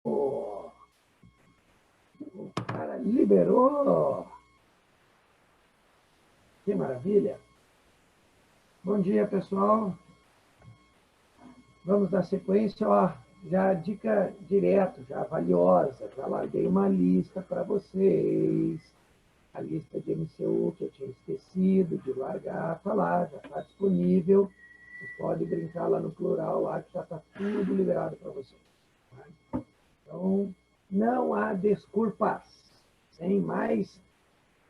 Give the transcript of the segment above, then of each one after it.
O cara liberou! Que maravilha! Bom dia, pessoal. Vamos dar sequência, ó. Já dica direto, já valiosa. Já larguei uma lista para vocês. A lista de MCU que eu tinha esquecido de largar, está lá, já está disponível. Vocês podem brincar lá no plural, lá que já está tudo liberado para vocês. Tá? Então, não há desculpas. Sem mais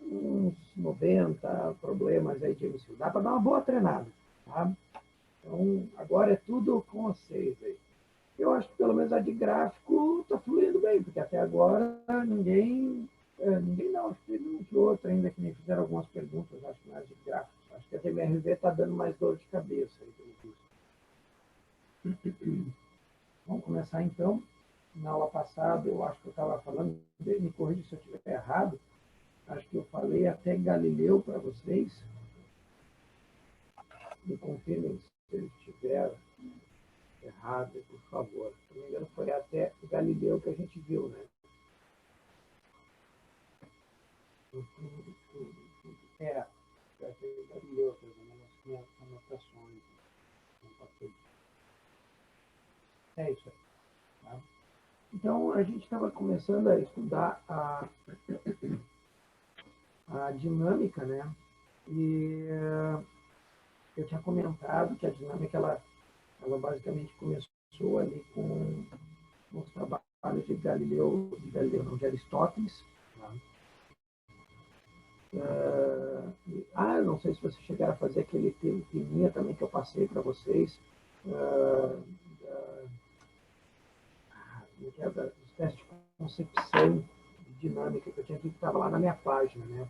uns 90 problemas aí de MCU. Dá para dar uma boa treinada. Tá? Então, agora é tudo com vocês aí. Eu acho que pelo menos a de gráfico está fluindo bem, porque até agora ninguém não, acho que teve um que outro ainda que me fizeram algumas perguntas, acho que mais de gráfico. Acho que a TMRV está dando mais dor de cabeça aí, pelo visto. Vamos começar então. Na aula passada, eu acho que eu estava falando, me corrija se eu estiver errado, acho que eu falei até Galileu para vocês. Me confirmem se eu estiver errado, por favor. Se não me engano, foi até Galileu que a gente viu, né? É, Galileu, pelo menos nas minhas anotações. É isso aí. Tá? Então, a gente estava começando a estudar a dinâmica, né? E eu tinha comentado que a dinâmica, ela basicamente começou ali com os trabalhos de Galileu não, de Aristóteles. Tá? Eu não sei se vocês chegaram a fazer aquele teminha também que eu passei para vocês, dos testes de concepção de dinâmica que eu tinha aqui, que estava lá na minha página, né?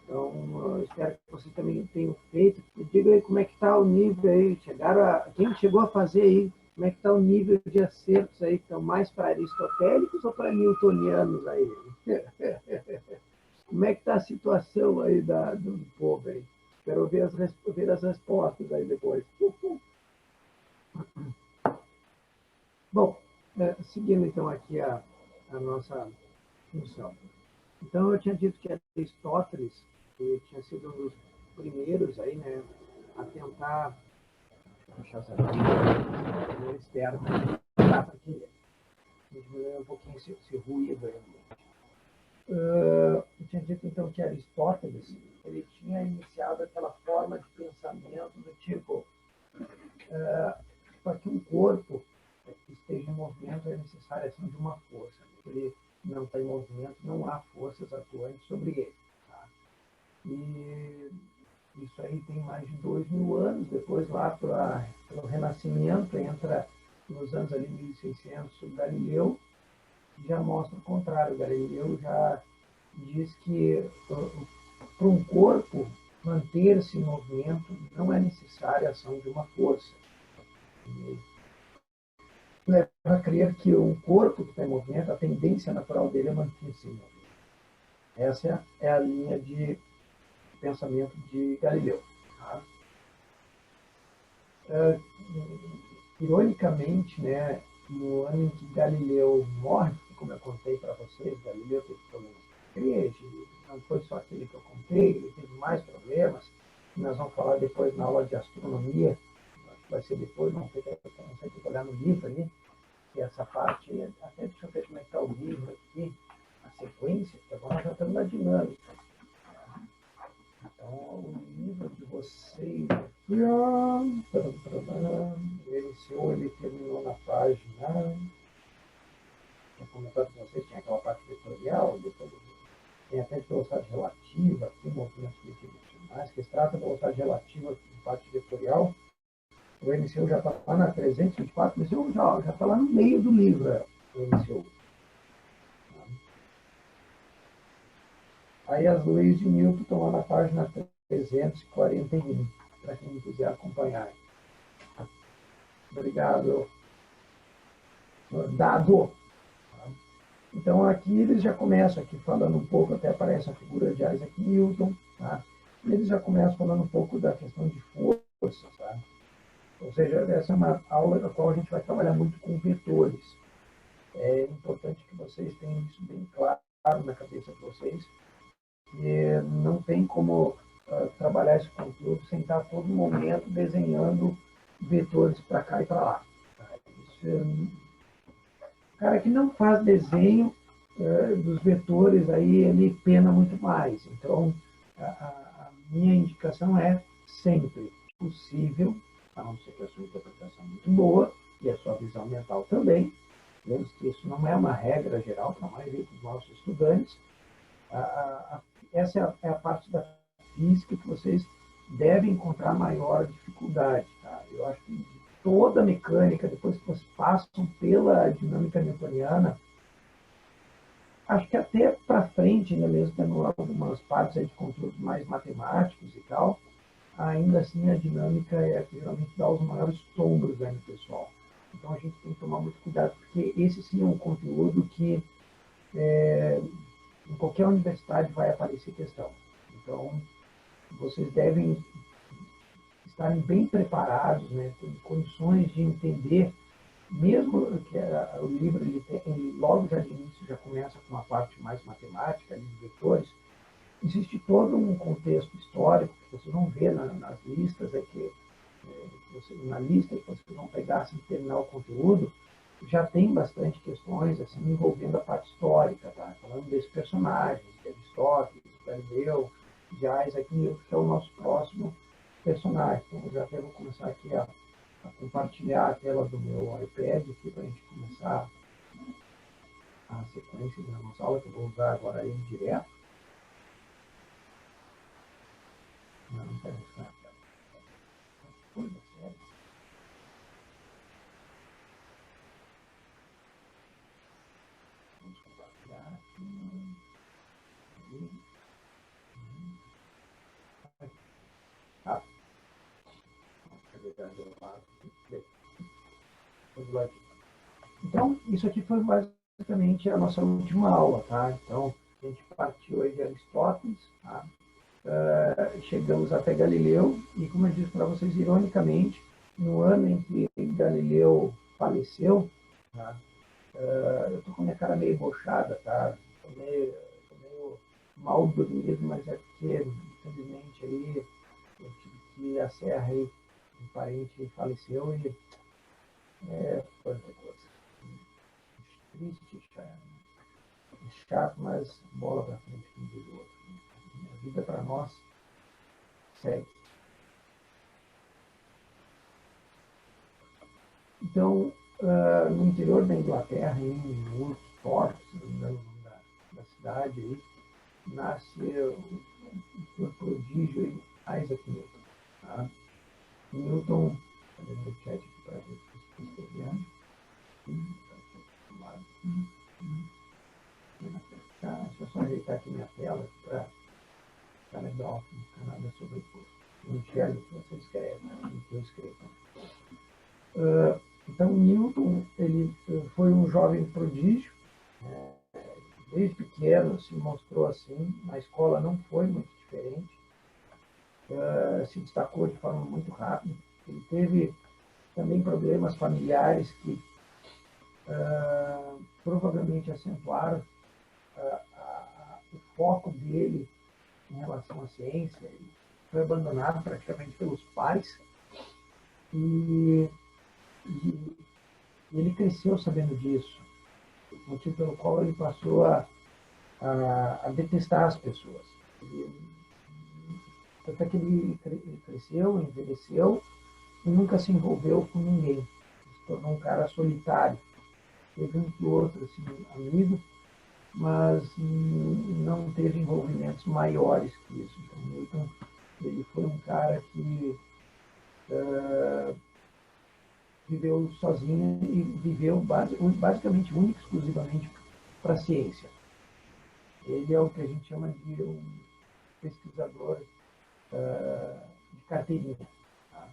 Então, eu espero que vocês também tenham feito. Me diga aí como é que está o nível aí. Quem chegou a fazer aí? Como é que está o nível de acertos aí? Estão mais para aristotélicos ou para newtonianos aí? Como é que está a situação aí do povo aí? Quero ver as respostas aí depois. Bom, seguindo então aqui a nossa função. Então, eu tinha dito que Aristóteles tinha sido um dos primeiros aí, né, a tentar puxar essa primeira externa para que diminuir um pouquinho esse ruído aí. Eu tinha dito então que Aristóteles ele tinha iniciado aquela forma de pensamento do tipo para que um corpo esteja em movimento é necessária a ação de uma força. Se ele não está em movimento, não há forças atuantes sobre ele. Tá? E isso aí tem mais de 2000 anos, depois lá pelo Renascimento, entra nos anos ali 1600, o Galileu, que já mostra o contrário. O Galileu já diz que para um corpo manter-se em movimento não é necessária a ação de uma força. E leva a crer que um corpo que está em movimento, a tendência natural dele é manter-se em movimento. Essa é a linha de pensamento de Galileu. Tá? Ironicamente, né, no ano em que Galileu morre, como eu contei para vocês, Galileu teve problemas com a igreja, não foi só aquele que eu contei, ele teve mais problemas, nós vamos falar depois na aula de astronomia, acho que vai ser depois, não sei que olhar no livro ali, que essa parte, até deixa eu ver como é que está o livro aqui, a sequência, que agora nós já estamos na dinâmica. Então, o livro de vocês, ele terminou na página, tinha comentado com vocês, tinha aquela parte vetorial, depois tem até velocidade relativa, aqui, movimentos tridimensionais, que se trata de velocidade relativa em parte vetorial. O MCU já está lá na 324, o MCU já está lá no meio do livro, o MCU. Aí as leis de Newton estão lá na página 341, para quem quiser acompanhar. Obrigado. Dado. Então, aqui eles já começam aqui falando um pouco, até aparece a figura de Isaac Newton, tá? E eles já começam falando um pouco da questão de força, tá? Ou seja, essa é uma aula na qual a gente vai trabalhar muito com vetores. É importante que vocês tenham isso bem claro na cabeça de vocês, que não tem como trabalhar esse conteúdo sem estar a todo momento desenhando vetores para cá e para lá. Isso o cara que não faz desenho dos vetores, aí ele pena muito mais. Então, a minha indicação é sempre possível, a não ser que a sua interpretação é muito boa e a sua visão mental também. Lembre-se que isso não é uma regra geral para a maioria dos nossos estudantes. Essa é a parte da física que vocês devem encontrar maior dificuldade. Tá? Eu acho que toda a mecânica, depois que vocês passam pela dinâmica newtoniana, acho que até para frente, né, mesmo tendo algumas partes aí de conteúdos mais matemáticos e tal, ainda assim a dinâmica é que geralmente dá os maiores tombos aí no pessoal. Então a gente tem que tomar muito cuidado, porque esse sim é um conteúdo que em qualquer universidade vai aparecer questão. Então, vocês devem estarem bem preparados, né, ter condições de entender, mesmo que o livro ele logo já de início já começa com uma parte mais matemática, de vetores, existe todo um contexto histórico que vocês vão ver nas listas, na lista que vocês vão pegar assim, terminar o conteúdo, já tem bastante questões assim, envolvendo a parte histórica, tá? Falando desses personagens, de Aristóteles, de Galileu, de Isaac Newton, que é o nosso próximo personagem. Então, eu já até vou começar aqui a compartilhar a tela do meu iPad aqui para a gente começar a sequência da nossa aula, que eu vou usar agora ele direto. Não quero buscar. Coisa séria. Vamos compartilhar aqui. Ah, então, isso aqui foi basicamente a nossa última aula, tá? Então, a gente partiu aí de Aristóteles, tá? Chegamos até Galileu, e como eu disse para vocês, ironicamente, no ano em que Galileu faleceu, tá? Eu estou com a minha cara meio bochada, tá? Tô meio mal dormido, mas é porque, infelizmente, aí eu tive que ir à serra aí, um parente faleceu e foi outra coisa. Triste, chato, mas bola para frente, como diz o outro. A vida para nós segue. Então, no interior da Inglaterra, em Woodstock, se não me engano o nome da cidade, aí, nasce o prodígio Isaac Newton. Tá? Newton, cadê meu chat aqui para ver se estou escrevendo? Deixa eu só ajeitar aqui minha tela para ficar legal, não ficar nada sobreposto. Não enxergo o que você escreve, o que eu escrevo. Então, Newton ele foi um jovem prodígio, desde pequeno se mostrou assim, na escola não foi muito diferente, se destacou de forma muito rápida. Ele teve também problemas familiares que provavelmente acentuaram o foco dele em relação à ciência. Ele foi abandonado praticamente pelos pais e, e ele cresceu sabendo disso, motivo pelo qual ele passou a detestar as pessoas. Até que ele cresceu, envelheceu e nunca se envolveu com ninguém. Se tornou um cara solitário. Teve um que outro assim, amigo, mas não teve envolvimentos maiores que isso. Então, Newton ele foi um cara que viveu sozinho e viveu basicamente, único e exclusivamente para a ciência. Ele é o que a gente chama de um pesquisador de carteirinha. Tá?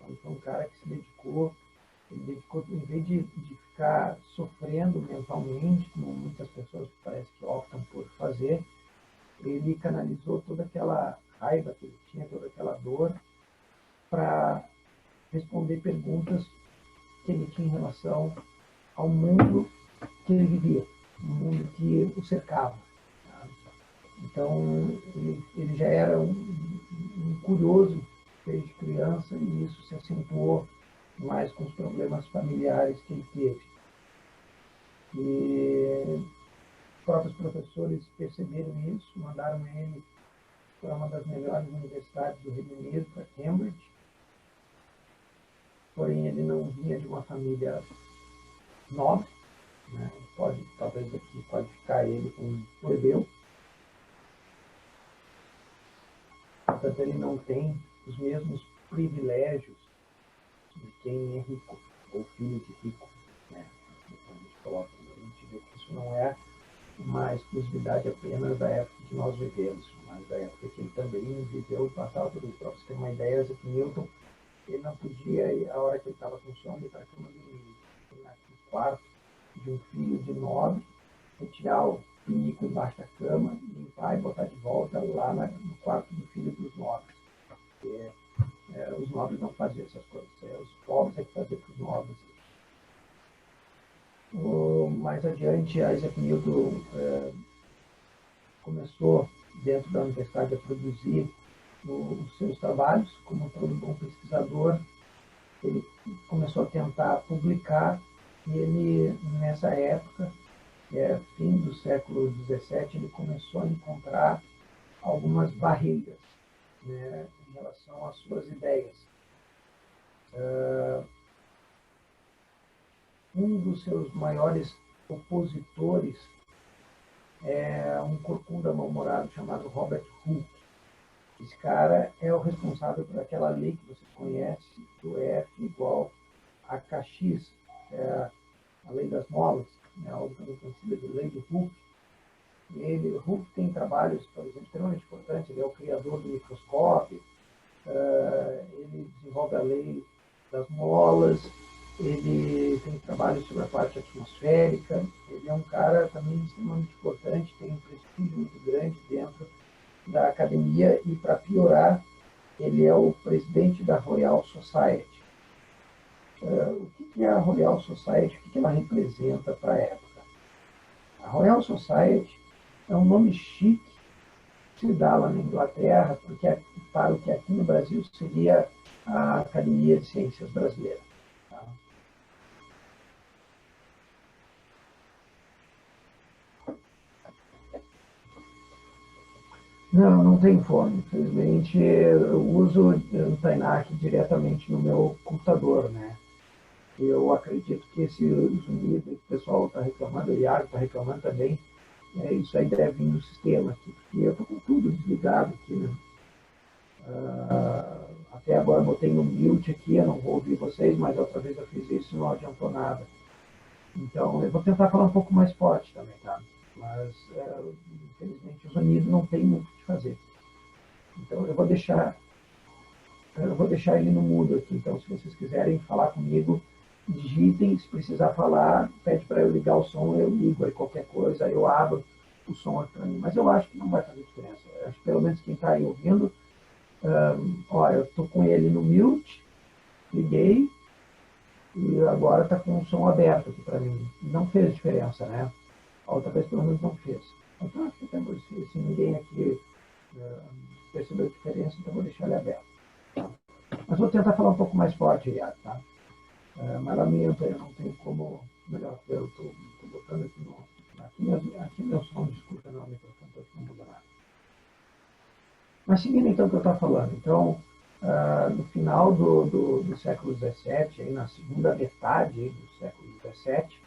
Então, foi um cara que se dedicou, em vez de ficar sofrendo mentalmente, como muitas pessoas parece que optam por fazer, ele canalizou toda aquela raiva que ele tinha, toda aquela dor, para responder perguntas que ele tinha em relação ao mundo que ele vivia, no mundo que o cercava. Tá? Então, ele já era um curioso desde criança e isso se acentuou mais com os problemas familiares que ele teve. E os próprios professores perceberam isso, mandaram ele para uma das melhores universidades do Reino Unido, para Cambridge. Porém, ele não vinha de uma família nobre, né? Talvez aqui qualificar ele como um plebeu. Portanto, ele não tem os mesmos privilégios de quem é rico, ou filho de rico. Né? A gente vê que isso não é uma exclusividade apenas da época que nós vivemos, mas da época que ele também viveu, passava por isso. Para você ter uma ideia, Isaac Newton, ele não podia, a hora que ele estava com sono, ir para a cama no quarto de um filho de nobre, retirar o pinico embaixo da cama, limpar e botar de volta lá no quarto do filho dos nobres. Porque os nobres não faziam essas coisas, os pobres é que faziam para os nobres. Mais adiante, Isaac Newton começou, dentro da universidade, a produzir os seus trabalhos, como todo bom pesquisador. Ele começou a tentar publicar, e ele, nessa época, fim do século XVII, ele começou a encontrar algumas barreiras, né, em relação às suas ideias. Um dos seus maiores opositores é um corcunda mal-humorado chamado Robert Hooke. Esse cara é o responsável por aquela lei que você conhece, do F igual a KX, a lei das molas, né, algo também conhecida de lei de Hooke. Hooke tem trabalhos, por exemplo, extremamente importantes. Ele é o criador do microscópio, ele desenvolve a lei das molas, ele tem trabalhos sobre a parte atmosférica. Ele é um cara também extremamente importante, tem um prestígio muito grande dentro da academia e, para piorar, ele é o presidente da Royal Society. O que é a Royal Society? O que ela representa para a época? A Royal Society é um nome chique que se dá lá na Inglaterra para o que aqui no Brasil seria a Academia de Ciências Brasileira. Tá? Não tenho fome. Infelizmente, eu uso o Tainac diretamente no meu computador, né? Eu acredito que esse zumbido que o pessoal está reclamando, o Iago está reclamando também, isso aí deve vir no sistema aqui, porque eu estou com tudo desligado aqui, né? Até agora eu botei no mute aqui, eu não vou ouvir vocês, mas outra vez eu fiz isso e não adiantou nada. Então, eu vou tentar falar um pouco mais forte também, tá? Mas, infelizmente, o sonido não tem muito o que fazer. Então, eu vou deixar ele no mudo aqui. Então, se vocês quiserem falar comigo, digitem. Se precisar falar, pede para eu ligar o som, eu ligo. Aí qualquer coisa, eu abro o som aqui para mim. Mas eu acho que não vai fazer diferença. Eu acho que pelo menos quem está aí ouvindo, eu estou com ele no mute, liguei, e agora está com o som aberto aqui para mim. Não fez diferença, né? A outra vez pelo menos não fez. Então, acho que se ninguém aqui percebeu a diferença, então vou deixar ele aberto. Mas vou tentar falar um pouco mais forte, Iago, tá? Mas lamento, eu não tenho como. Melhor, eu estou botando aqui no. Aqui meu som, desculpa, não, o microfone está não muda nada. Mas seguindo então o que eu estava falando, então, no final do século XVII, aí, na segunda metade do século XVII,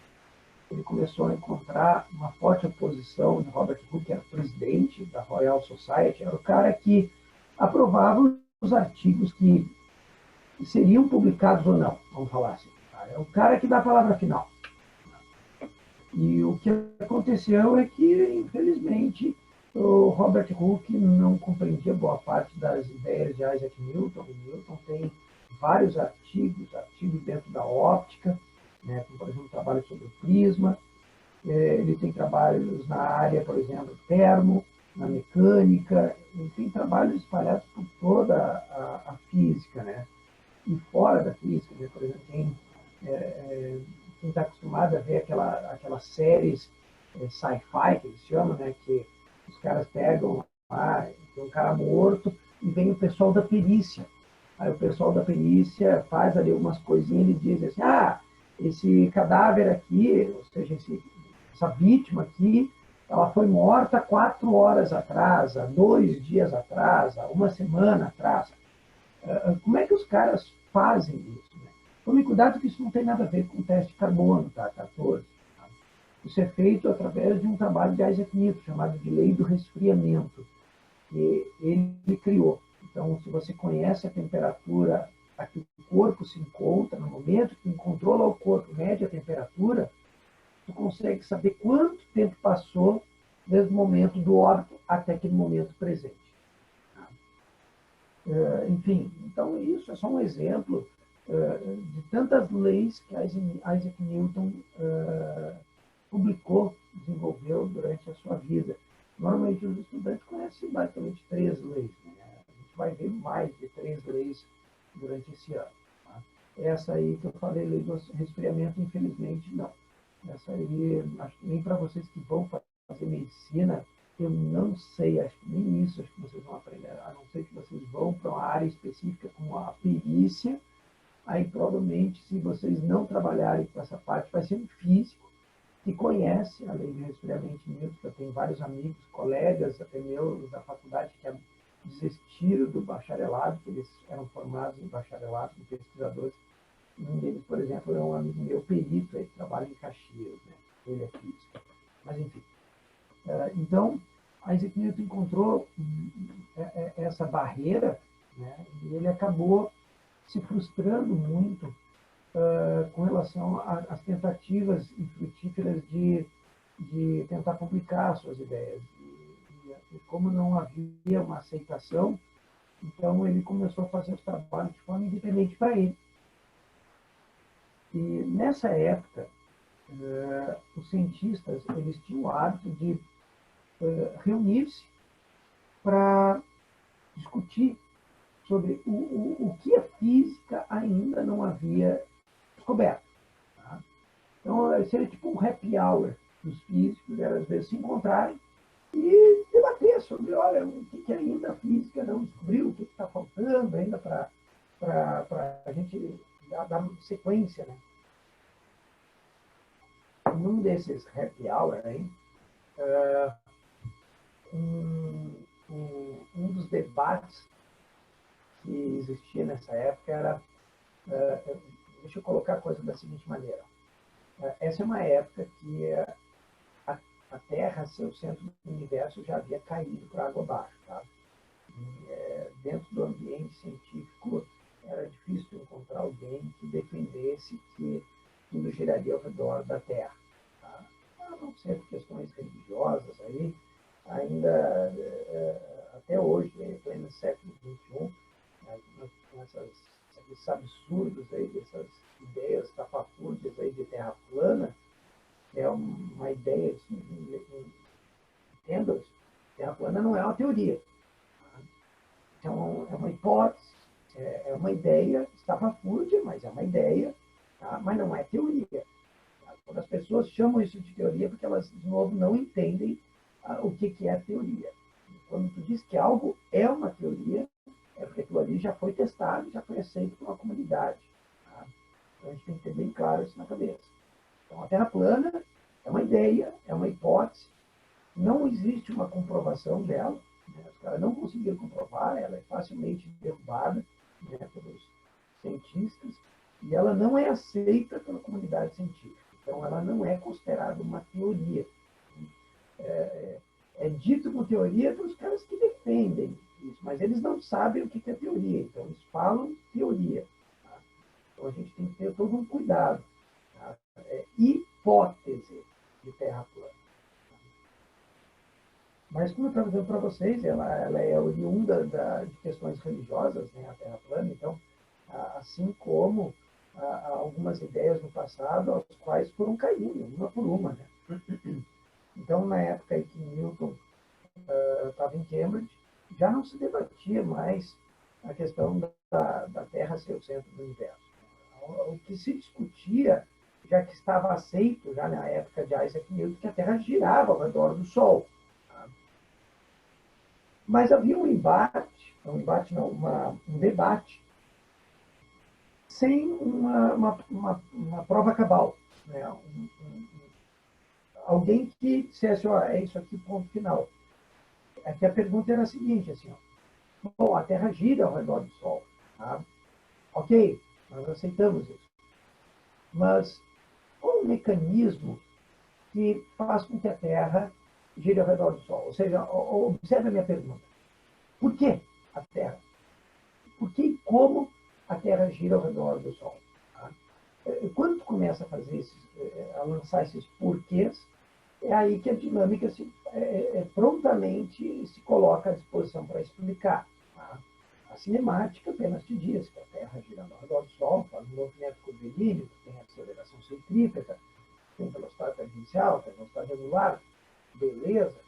ele começou a encontrar uma forte oposição de Robert Hooke, que era presidente da Royal Society, era o cara que aprovava os artigos que seriam publicados ou não, vamos falar assim. É o cara que dá a palavra final. E o que aconteceu é que, infelizmente, o Robert Hooke não compreendia boa parte das ideias de Isaac Newton. O Newton tem vários artigos dentro da óptica, né, como, por exemplo, trabalho sobre o prisma. Ele tem trabalhos na área, por exemplo, termo, na mecânica. Ele tem trabalhos espalhados por toda a física, né? E fora da física, né? Por exemplo, quem quem está acostumado a ver aquelas séries sci-fi, que eles chamam, né, que os caras pegam lá, tem um cara morto, e vem o pessoal da perícia. Aí o pessoal da perícia faz ali umas coisinhas e diz assim, esse cadáver aqui, ou seja, essa vítima aqui, ela foi morta 4 horas atrás, há 2 dias atrás, há 1 semana atrás. Como é que os caras fazem isso? Né? Tome cuidado que isso não tem nada a ver com o teste de carbono, tá? 14. Tá? Isso é feito através de um trabalho de Isaac Newton, chamado de lei do resfriamento, que ele criou. Então, se você conhece a temperatura a que o corpo se encontra, no momento que encontrou lá o corpo, mede a temperatura, tu consegue saber quanto tempo passou desde o momento do óbito até aquele momento presente. Enfim, então isso é só um exemplo de tantas leis que Isaac Newton publicou, desenvolveu durante a sua vida. Normalmente os estudantes conhecem basicamente 3 leis. Né? A gente vai ver mais de 3 leis durante esse ano. Tá? Essa aí que eu falei, lei do resfriamento, infelizmente não. Essa aí, acho que nem para vocês que vão fazer medicina, eu não sei, acho que nem isso acho que vocês vão aprender, a não ser que vocês vão para uma área específica como a perícia, aí provavelmente, se vocês não trabalharem com essa parte, vai ser um físico que conhece a lei de resfriamento Newton, que eu tenho vários amigos, colegas, até meus da faculdade, que desistiram do bacharelado, que eles eram formados em bacharelado, como pesquisadores. Um deles, por exemplo, é um amigo meu, perito, ele trabalha em Caxias, né? Ele é físico. Mas, enfim. Então, Isaac Newton encontrou essa barreira, né? E ele acabou se frustrando muito com relação às tentativas infrutíferas de tentar publicar suas ideias. E como não havia uma aceitação, então ele começou a fazer os trabalhos de forma independente para ele. E nessa época, os cientistas eles tinham o hábito de reunir-se para discutir sobre o que a física ainda não havia descoberto. Tá? Então, seria tipo um happy hour dos físicos, era, às vezes se encontrarem e debater sobre, olha, o que ainda a física não descobriu, o que está faltando ainda para a gente dar sequência. Né? Num desses happy hour, aí, um dos debates que existia nessa época era, deixa eu colocar a coisa da seguinte maneira, essa é uma época que a Terra, seu centro do universo, já havia caído para água abaixo. Tá? Dentro do ambiente científico, era difícil encontrar alguém que defendesse que tudo giraria ao redor da Terra. Tá? A não ser por questões religiosas, aí, ainda até hoje, em pleno século XXI, com esses absurdos aí, dessas ideias tapafúrdias aí de terra plana, é uma ideia, entenda, terra plana não é uma teoria. Tá? Então, é uma hipótese, é uma ideia estapafúrdia, mas é uma ideia, tá? Mas não é teoria. Tá? Quando as pessoas chamam isso de teoria, porque elas, de novo, não entendem o que é teoria. Quando tu diz que algo é uma teoria, é porque aquilo ali já foi testado, já foi aceito por uma comunidade. Tá? Então a gente tem que ter bem claro isso na cabeça. Então a Terra plana é uma ideia, é uma hipótese, não existe uma comprovação dela, né? Os caras não conseguiram comprovar, ela é facilmente derrubada, né, pelos cientistas, e ela não é aceita pela comunidade científica. Então ela não é considerada uma teoria. É dito como teoria para os caras que defendem isso, mas eles não sabem o que é teoria, então eles falam teoria. Tá? Então a gente tem que ter todo um cuidado. Tá? É hipótese de terra plana. Tá? Mas como eu estava dizendo para vocês, ela é oriunda de questões religiosas, né, a terra plana, então, assim como algumas ideias no passado, as quais foram caindo, uma por uma. Né? Então, na época em que Newton estava em Cambridge, já não se debatia mais a questão da Terra ser o centro do universo. O que se discutia já que estava aceito, já na época de Isaac Newton, que a Terra girava ao redor do Sol. Tá? Mas havia um debate, sem uma prova cabal. Né? Alguém que dissesse, ó, é isso aqui, ponto final. É que a pergunta era a seguinte, assim, ó, bom, a Terra gira ao redor do Sol. Tá? Ok, nós aceitamos isso. Mas qual o mecanismo que faz com que a Terra gire ao redor do Sol? Ou seja, observe a minha pergunta. Por que a Terra? Por que e como a Terra gira ao redor do Sol? Tá? Quando tu começa a fazer a lançar esses porquês, é aí que a dinâmica prontamente se coloca à disposição para explicar. Tá? A cinemática apenas te diz que a Terra girando ao redor do Sol faz um movimento curvilíneo, tem aceleração centrípeta, tem velocidade tangencial, tem velocidade angular, beleza,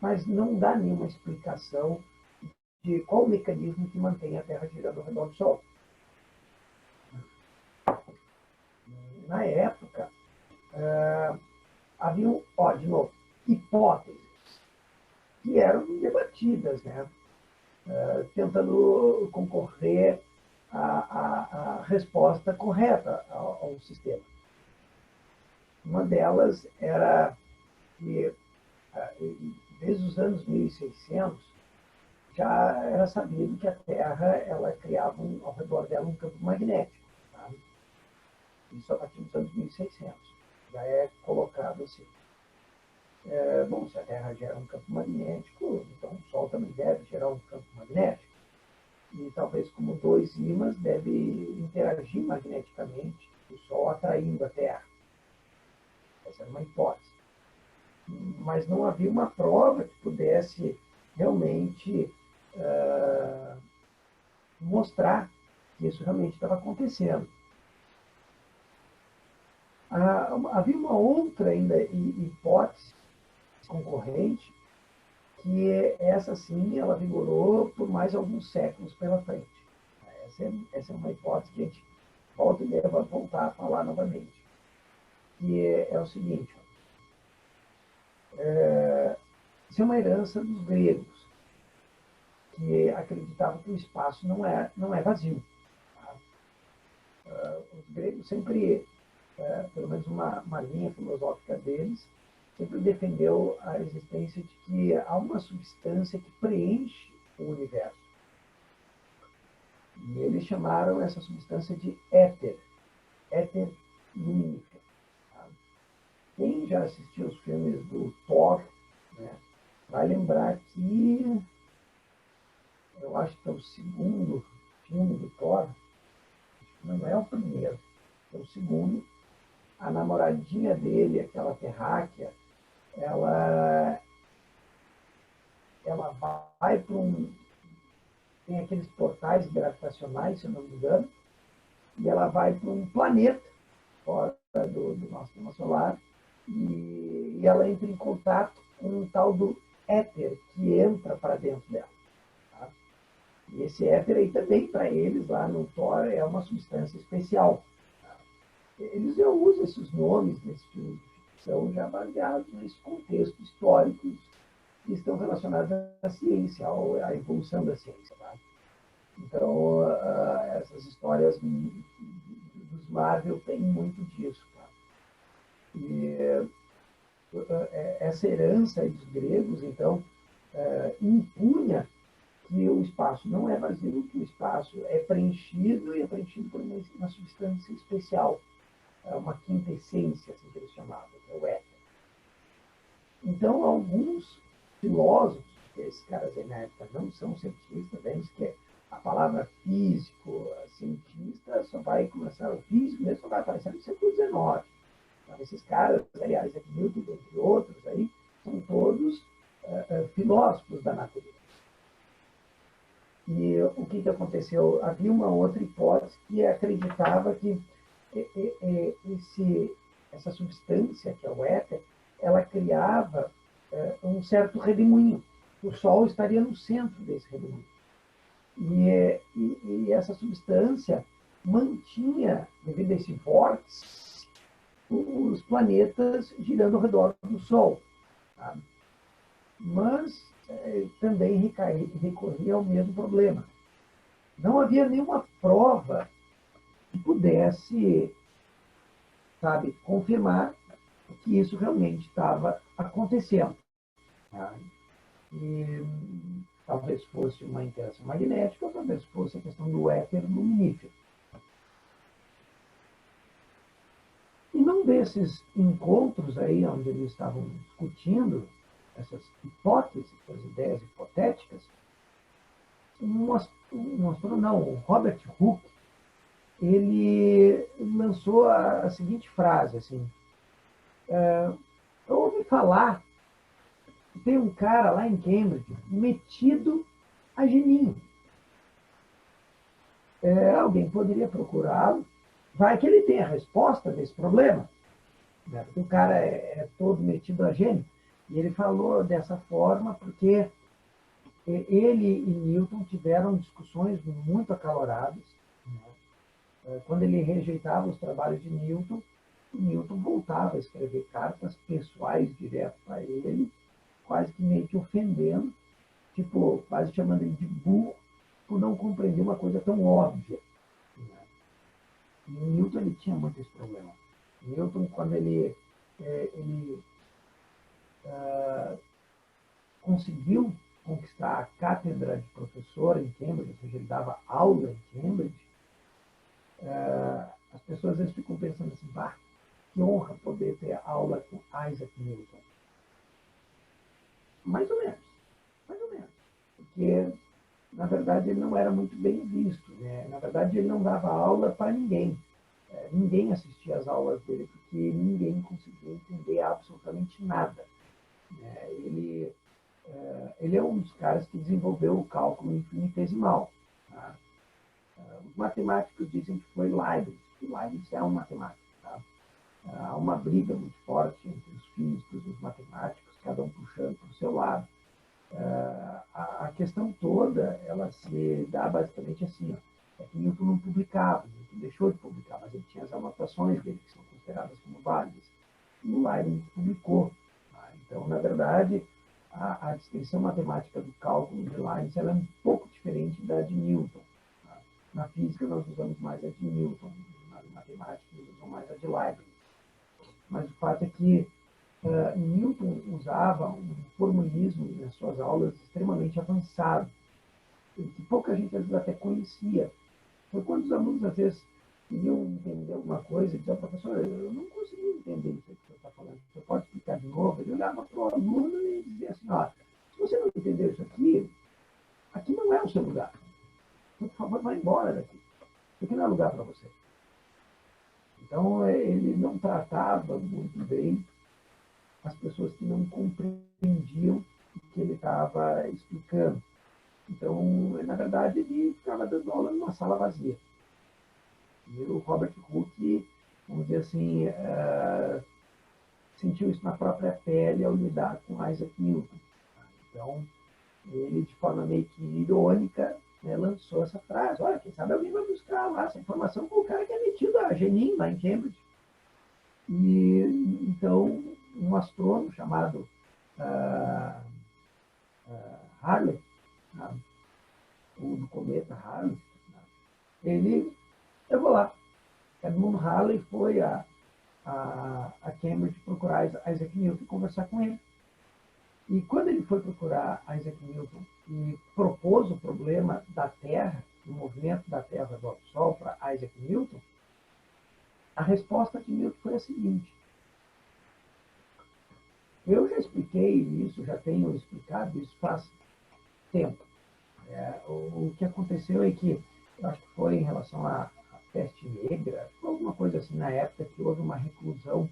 mas não dá nenhuma explicação de qual o mecanismo que mantém a Terra girando ao redor do Sol. Na época, havia, de novo, hipóteses que eram debatidas, né? Tentando concorrer à resposta correta ao sistema. Uma delas era que, desde os anos 1600, já era sabido que a Terra ela criava ao redor dela um campo magnético. Tá? Isso a partir dos anos 1600. Já é colocado assim. Bom, se a Terra gera um campo magnético, então o Sol também deve gerar um campo magnético. E talvez como dois ímãs devem interagir magneticamente, o Sol atraindo a Terra. Essa era uma hipótese. Mas não havia uma prova que pudesse realmente mostrar que isso realmente estava acontecendo. Havia uma outra ainda hipótese concorrente, que essa sim, ela vigorou por mais alguns séculos pela frente. Essa é uma hipótese que a gente volta e meia vai voltar a falar novamente. Que é o seguinte, isso é uma herança dos gregos, que acreditavam que o espaço não é vazio. Tá? Os gregos sempre, pelo menos uma linha filosófica deles, sempre defendeu a existência de que há uma substância que preenche o universo. E eles chamaram essa substância de éter lumínica. Tá? Quem já assistiu os filmes do Thor, né, vai lembrar que, eu acho que é o segundo filme do Thor, não é o primeiro, é o segundo, a namoradinha dele, aquela terráquea, ela vai para tem aqueles portais gravitacionais, se eu não me engano, e ela vai para um planeta fora do nosso sistema solar, e ela entra em contato com um tal do éter que entra para dentro dela. Tá? E esse éter aí também, para eles, lá no Thor, é uma substância especial. Tá? Eles já usam esses nomes nesse filme de ficção já baseados nesse contexto histórico que estão relacionados à ciência, à evolução da ciência. Tá? Então, essas histórias dos Marvel têm muito disso. Tá? E essa herança dos gregos, então, impunha que o espaço não é vazio, que o espaço é preenchido e é preenchido por uma substância especial, uma quinta essência, assim que eles chamavam, que é o éter. Então, alguns filósofos, esses caras aí na época não são cientistas, vemos que a palavra físico, cientista, só vai começar, o físico mesmo só vai aparecer no século XIX. Então, esses caras, aliás, Isaac Newton, entre outros, aí, são todos filósofos da natureza. E o que aconteceu? Havia uma outra hipótese que acreditava que essa substância, que é o éter, ela criava um certo redemoinho. O Sol estaria no centro desse redemoinho. E essa substância mantinha, devido a esse vórtice, os planetas girando ao redor do Sol. Tá? Mas também recorria ao mesmo problema. Não havia nenhuma prova que pudesse, sabe, confirmar que isso realmente estava acontecendo. Tá? E talvez fosse uma interação magnética, ou talvez fosse a questão do éter luminífero. E num desses encontros aí, onde eles estavam discutindo essas hipóteses, essas ideias hipotéticas, o Robert Hooke, ele lançou a seguinte frase, assim, eu ouvi falar que tem um cara lá em Cambridge metido a geninho. Alguém poderia procurá-lo, vai que ele tem a resposta desse problema, né? Porque o cara é todo metido a gênio. E ele falou dessa forma porque ele e Newton tiveram discussões muito acaloradas, né? Quando ele rejeitava os trabalhos de Newton, Newton voltava a escrever cartas pessoais direto para ele, quase que meio que ofendendo, tipo, quase chamando ele de burro por não compreender uma coisa tão óbvia. E o Newton ele tinha muito esse problema. Newton, quando ele conseguiu conquistar a cátedra de professor em Cambridge, ou seja, ele dava aula em Cambridge, as pessoas às vezes ficam pensando assim, bah, que honra poder ter aula com Isaac Newton. Mais ou menos, mais ou menos. Porque, na verdade, ele não era muito bem visto, né? Na verdade, ele não dava aula para ninguém. Ninguém assistia às aulas dele, porque ninguém conseguia entender absolutamente nada. Ele é um dos caras que desenvolveu o cálculo infinitesimal. Tá? Os matemáticos dizem que foi Leibniz, que Leibniz é um matemático. Tá? Há uma briga muito forte entre os físicos e os matemáticos, cada um puxando para o seu lado. A questão toda, ela se dá basicamente assim, ó, é que Newton não publicava, Newton deixou de publicar, mas ele tinha as anotações dele, que são consideradas como válidas. E o Leibniz publicou. Tá? Então, na verdade, a descrição matemática do cálculo de Leibniz ela é um pouco diferente da de Newton. Tá? Na física, nós usamos mais a de Newton, na matemática, nós usamos mais a de Leibniz. Mas o fato é que Newton usava um formulismo nas suas aulas extremamente avançado, que pouca gente às vezes até conhecia. Foi quando os alunos às vezes queriam entender alguma coisa e diziam, professor, eu não consegui entender isso que o senhor está falando, você pode explicar de novo? Ele olhava para o aluno e dizia assim, ó, se você não entendeu isso aqui não é o seu lugar. Por favor, vá embora daqui. Isso aqui não é lugar para você. Então, ele não tratava muito bem as pessoas que não compreendiam o que ele estava explicando. Então, na verdade, ele ficava dando aula numa sala vazia. E o Robert Hooke, vamos dizer assim, sentiu isso na própria pele ao lidar com Isaac Newton. Então, ele, de forma meio que irônica, né, lançou essa frase, olha, quem sabe alguém vai buscar lá essa informação com o cara que é metido a geninho lá em Cambridge. E, então, um astrônomo chamado Harley, o do cometa Harley, eu vou lá. Edmund Halley foi a Cambridge procurar Isaac Newton e conversar com ele. E quando ele foi procurar Isaac Newton e propôs o problema da Terra, do movimento da Terra ao redor do Sol para Isaac Newton, a resposta de Newton foi a seguinte: eu já expliquei isso, já tenho explicado isso faz tempo. O que aconteceu é que, eu acho que foi em relação à peste negra, foi alguma coisa assim na época que houve uma reclusão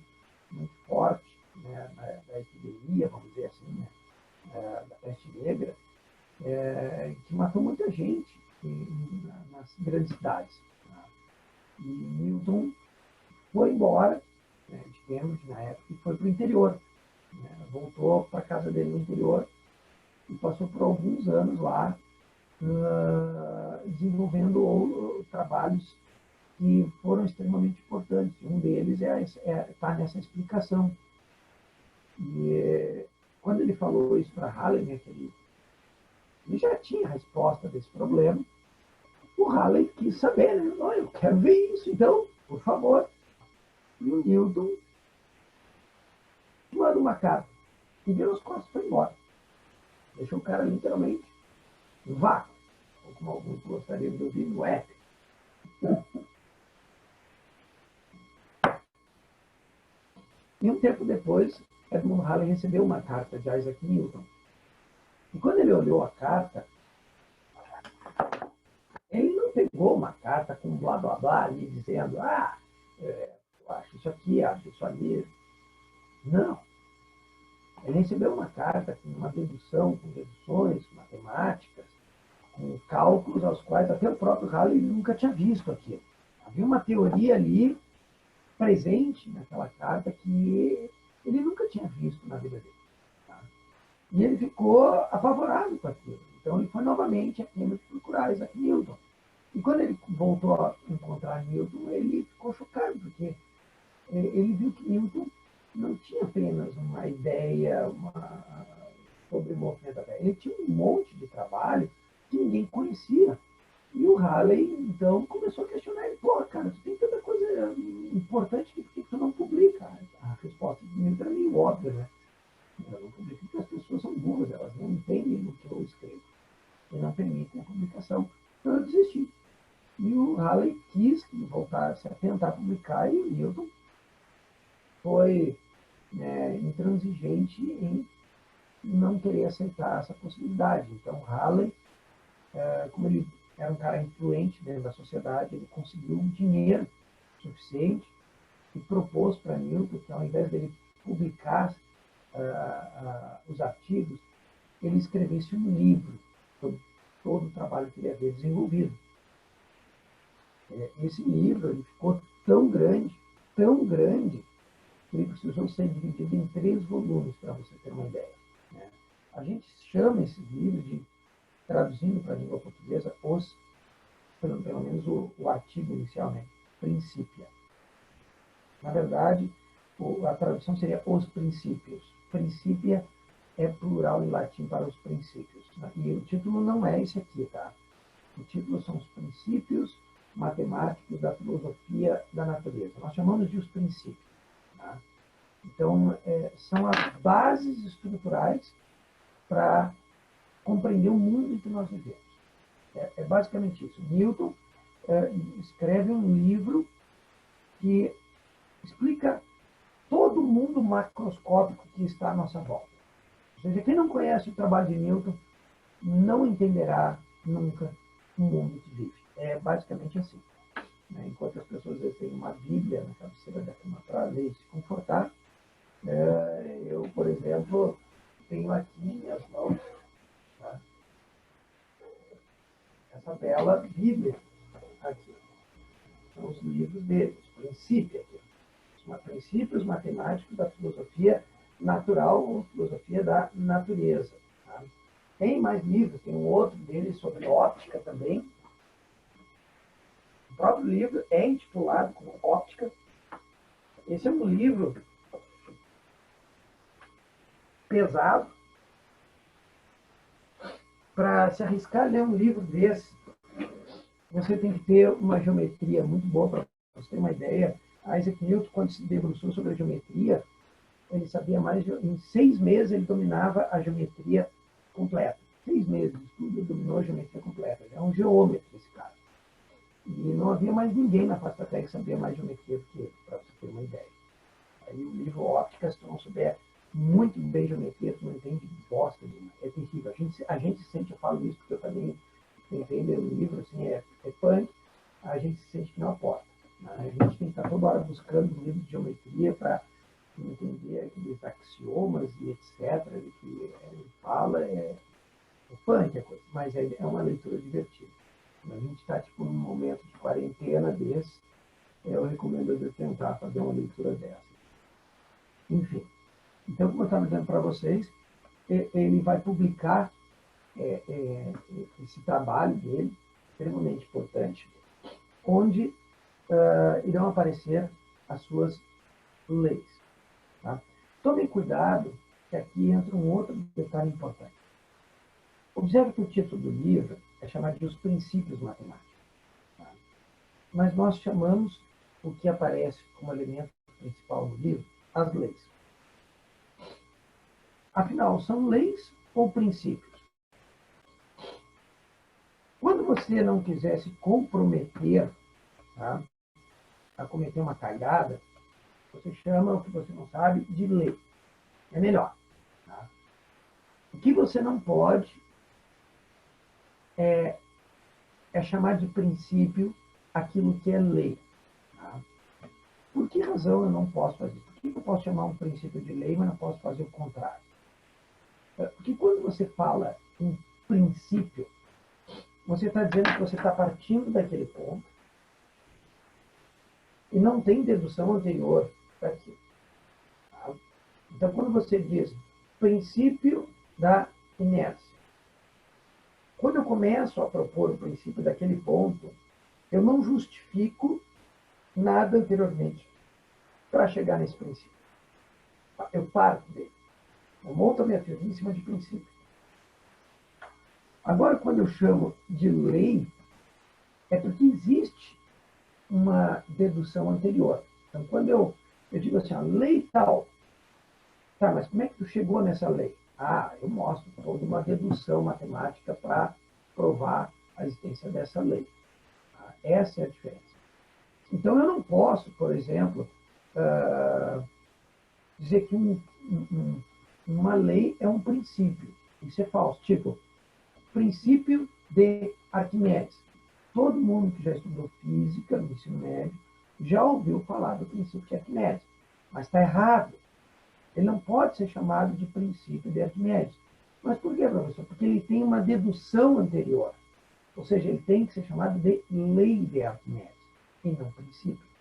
muito forte, né, da epidemia, vamos dizer assim, né, da peste negra, que matou muita gente nas grandes cidades. Tá? E Newton foi embora, né, de Cambridge na época e foi para o interior. Né, voltou para a casa dele no interior e passou por alguns anos lá desenvolvendo trabalhos que foram extremamente importantes. Um deles está nessa explicação. E quando ele falou isso para Halley, né, que ele já tinha a resposta desse problema, o Halley quis saber, né? Oh, eu quero ver isso, então, por favor. E o Newton manda uma carta e virou as costas e foi embora. Deixou o cara literalmente no vácuo, ou como alguns gostariam de ouvir, no éter. E um tempo depois, Edmund Halley recebeu uma carta de Isaac Newton. E quando ele olhou a carta, ele não pegou uma carta com blá blá blá ali dizendo, eu acho isso aqui, acho isso ali. Não. Ele recebeu uma carta com uma dedução, com deduções matemáticas, com cálculos aos quais até o próprio Halley nunca tinha visto aquilo. Havia uma teoria ali presente naquela carta que ele nunca tinha visto na vida dele. Tá? E ele ficou apavorado com aquilo. Então ele foi novamente a Cambridge procurar Isaac Newton. E quando ele voltou a encontrar Newton, ele ficou chocado, porque ele viu que Newton não tinha apenas uma ideia sobre o movimento da Terra. Ele tinha um monte de trabalho que ninguém conhecia. E o Halley, então, começou a questionar ele. Pô, cara, tu tem tanta coisa importante que por que tu não publica? A resposta de Newton era meio óbvia, né? Eu não publico porque as pessoas são burras, elas não entendem o que eu escrevo. E não permitem a publicação. Então eu desisti. E o Halley quis que voltasse a tentar publicar, e o Newton foi intransigente em não querer aceitar essa possibilidade. Então, Halley, como ele era um cara influente dentro da sociedade, ele conseguiu um dinheiro suficiente e propôs para Newton que, ao invés dele publicar os artigos, ele escrevesse um livro sobre todo o trabalho que ele havia desenvolvido. Esse livro ele ficou tão grande, que ele precisou ser dividido em 3 volumes, para você ter uma ideia. Né? A gente chama esses livros de, traduzindo para a língua portuguesa, pelo menos o artigo inicial, né? Principia. Na verdade, a tradução seria os princípios. Principia é plural em latim para os princípios. Né? E o título não é esse aqui, tá? O título são os princípios matemáticos da filosofia da natureza. Nós chamamos de os princípios. Tá? Então, são as bases estruturais para compreender o mundo em que nós vivemos. É basicamente isso. Newton escreve um livro que explica todo o mundo macroscópico que está à nossa volta. Ou seja, quem não conhece o trabalho de Newton não entenderá nunca o mundo que vive. É basicamente assim. Enquanto as pessoas têm uma Bíblia na cabeceira da cama para ler e se confortar, eu, por exemplo, tenho aqui em minhas mãos, tá? Essa bela Bíblia aqui. São os livros dele, os princípios aqui. Os princípios matemáticos da filosofia natural ou filosofia da natureza. Tá? Tem mais livros, tem um outro dele sobre óptica também. O próprio livro é intitulado como Óptica. Esse é um livro pesado. Para se arriscar a ler um livro desse, você tem que ter uma geometria muito boa. Para você ter uma ideia, Isaac Newton, quando se debruçou sobre a geometria, ele sabia em 6 meses ele dominava a geometria completa. 6 meses de estudo, ele dominou a geometria completa. É um geômetra esse cara. E não havia mais ninguém na face da Terra que sabia mais geometria do que ele, para você ter uma ideia. Aí o livro Óptica, se tu não souber muito bem geometria, tu não entende bosta nenhuma. É terrível. A gente sente, eu falo isso porque eu também tentei ler o livro, assim, é punk, a gente se sente que não aporta. A gente tem que estar toda hora buscando livros de geometria para entender aqueles axiomas e etc. que ele fala, é punk a coisa, mas é uma leitura divertida. A gente está tipo, num momento de quarentena desse, eu recomendo às vezes tentar fazer uma leitura dessa. Enfim, então, como eu estava dizendo para vocês, ele vai publicar esse trabalho dele, extremamente importante, onde irão aparecer as suas leis. Tá? Tomem cuidado, que aqui entra um outro detalhe importante. Observe que o título do livro é chamado de Os Princípios Matemáticos. Tá? Mas nós chamamos o que aparece como elemento principal no livro, as leis. Afinal, são leis ou princípios? Quando você não quiser se comprometer, tá, a cometer uma cagada, você chama o que você não sabe de lei. É melhor. Tá? O que você não pode é chamar de princípio aquilo que é lei. Tá? Por que razão eu não posso fazer isso? Por que eu posso chamar um princípio de lei, mas não posso fazer o contrário? Porque quando você fala em princípio, você está dizendo que você está partindo daquele ponto e não tem dedução anterior para aquilo. Tá? Então, quando você diz princípio da inércia, quando eu começo a propor o princípio daquele ponto, eu não justifico nada anteriormente para chegar nesse princípio. Eu parto dele. Eu monto a minha teoria em cima de princípio. Agora, quando eu chamo de lei, é porque existe uma dedução anterior. Então, quando eu digo assim, a lei tal, tá, mas como é que tu chegou nessa lei? Ah, eu mostro toda uma dedução matemática para provar a existência dessa lei. Tá? Essa é a diferença. Então, eu não posso, por exemplo, dizer que uma lei é um princípio. Isso é falso. Tipo, princípio de Arquimedes. Todo mundo que já estudou física no ensino médio já ouviu falar do princípio de Arquimedes. Mas está errado. Ele não pode ser chamado de princípio de Arquimedes. Mas por quê, professor? Porque ele tem uma dedução anterior. Ou seja, ele tem que ser chamado de lei de Arquimedes, e não princípio.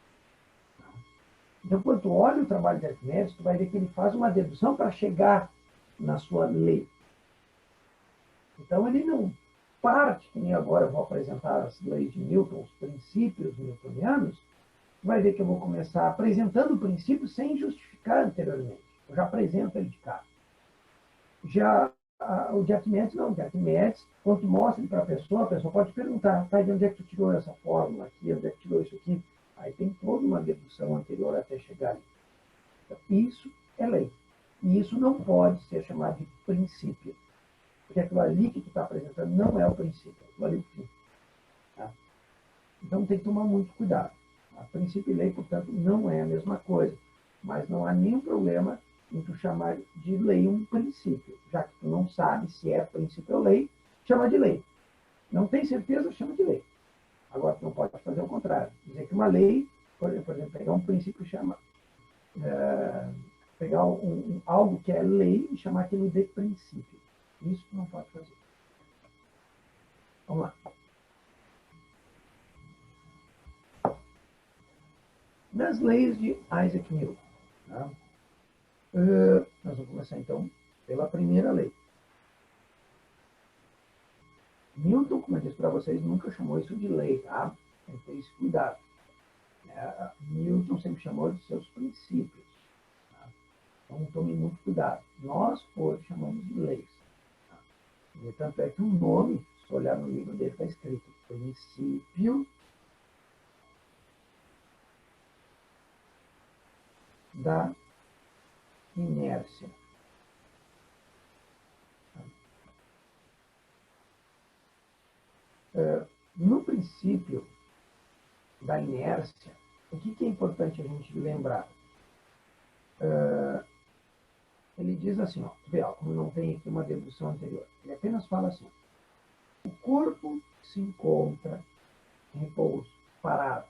Então, quando tu olha o trabalho de Arquimedes, tu vai ver que ele faz uma dedução para chegar na sua lei. Então, ele não parte, que nem agora eu vou apresentar as leis de Newton, os princípios newtonianos, tu vai ver que eu vou começar apresentando o princípio sem justificar anteriormente. Eu já apresento ele de cara. Já o de Arquimedes, não. O de Arquimedes, quando tu mostra para a pessoa pode perguntar, tá, de onde é que tu tirou essa fórmula aqui, onde é que tu tirou isso aqui? Aí tem toda uma dedução anterior até chegar ali. Então, isso é lei. E isso não pode ser chamado de princípio. Porque aquilo ali que tu está apresentando não é o princípio, aquilo ali é o fim. Tá? Então tem que tomar muito cuidado. Tá? Princípio e lei, portanto, não é a mesma coisa. Mas não há nenhum problema em tu chamar de lei um princípio. Já que tu não sabe se é princípio ou lei, chama de lei. Não tem certeza, chama de lei. Agora, tu não pode fazer o contrário. Dizer que uma lei, por exemplo, pegar um princípio e chamar, pegar algo que é lei e chamar aquilo de princípio. Isso tu não pode fazer. Vamos lá. Das leis de Isaac Newton. Tá? Nós vamos começar, então, pela primeira lei. Newton, como eu disse para vocês, nunca chamou isso de lei, tá? Tem que ter esse cuidado. Newton sempre chamou de seus princípios. Tá? Então, tome muito cuidado. Nós, hoje, chamamos de leis. Tá? E tanto é que o nome, se olhar no livro dele, está escrito Princípio da Inércia. No princípio da inércia, o que é importante a gente lembrar? Ele diz assim, ó, vê, ó, como não tem aqui uma dedução anterior, ele apenas fala assim, o corpo se encontra em repouso, parado.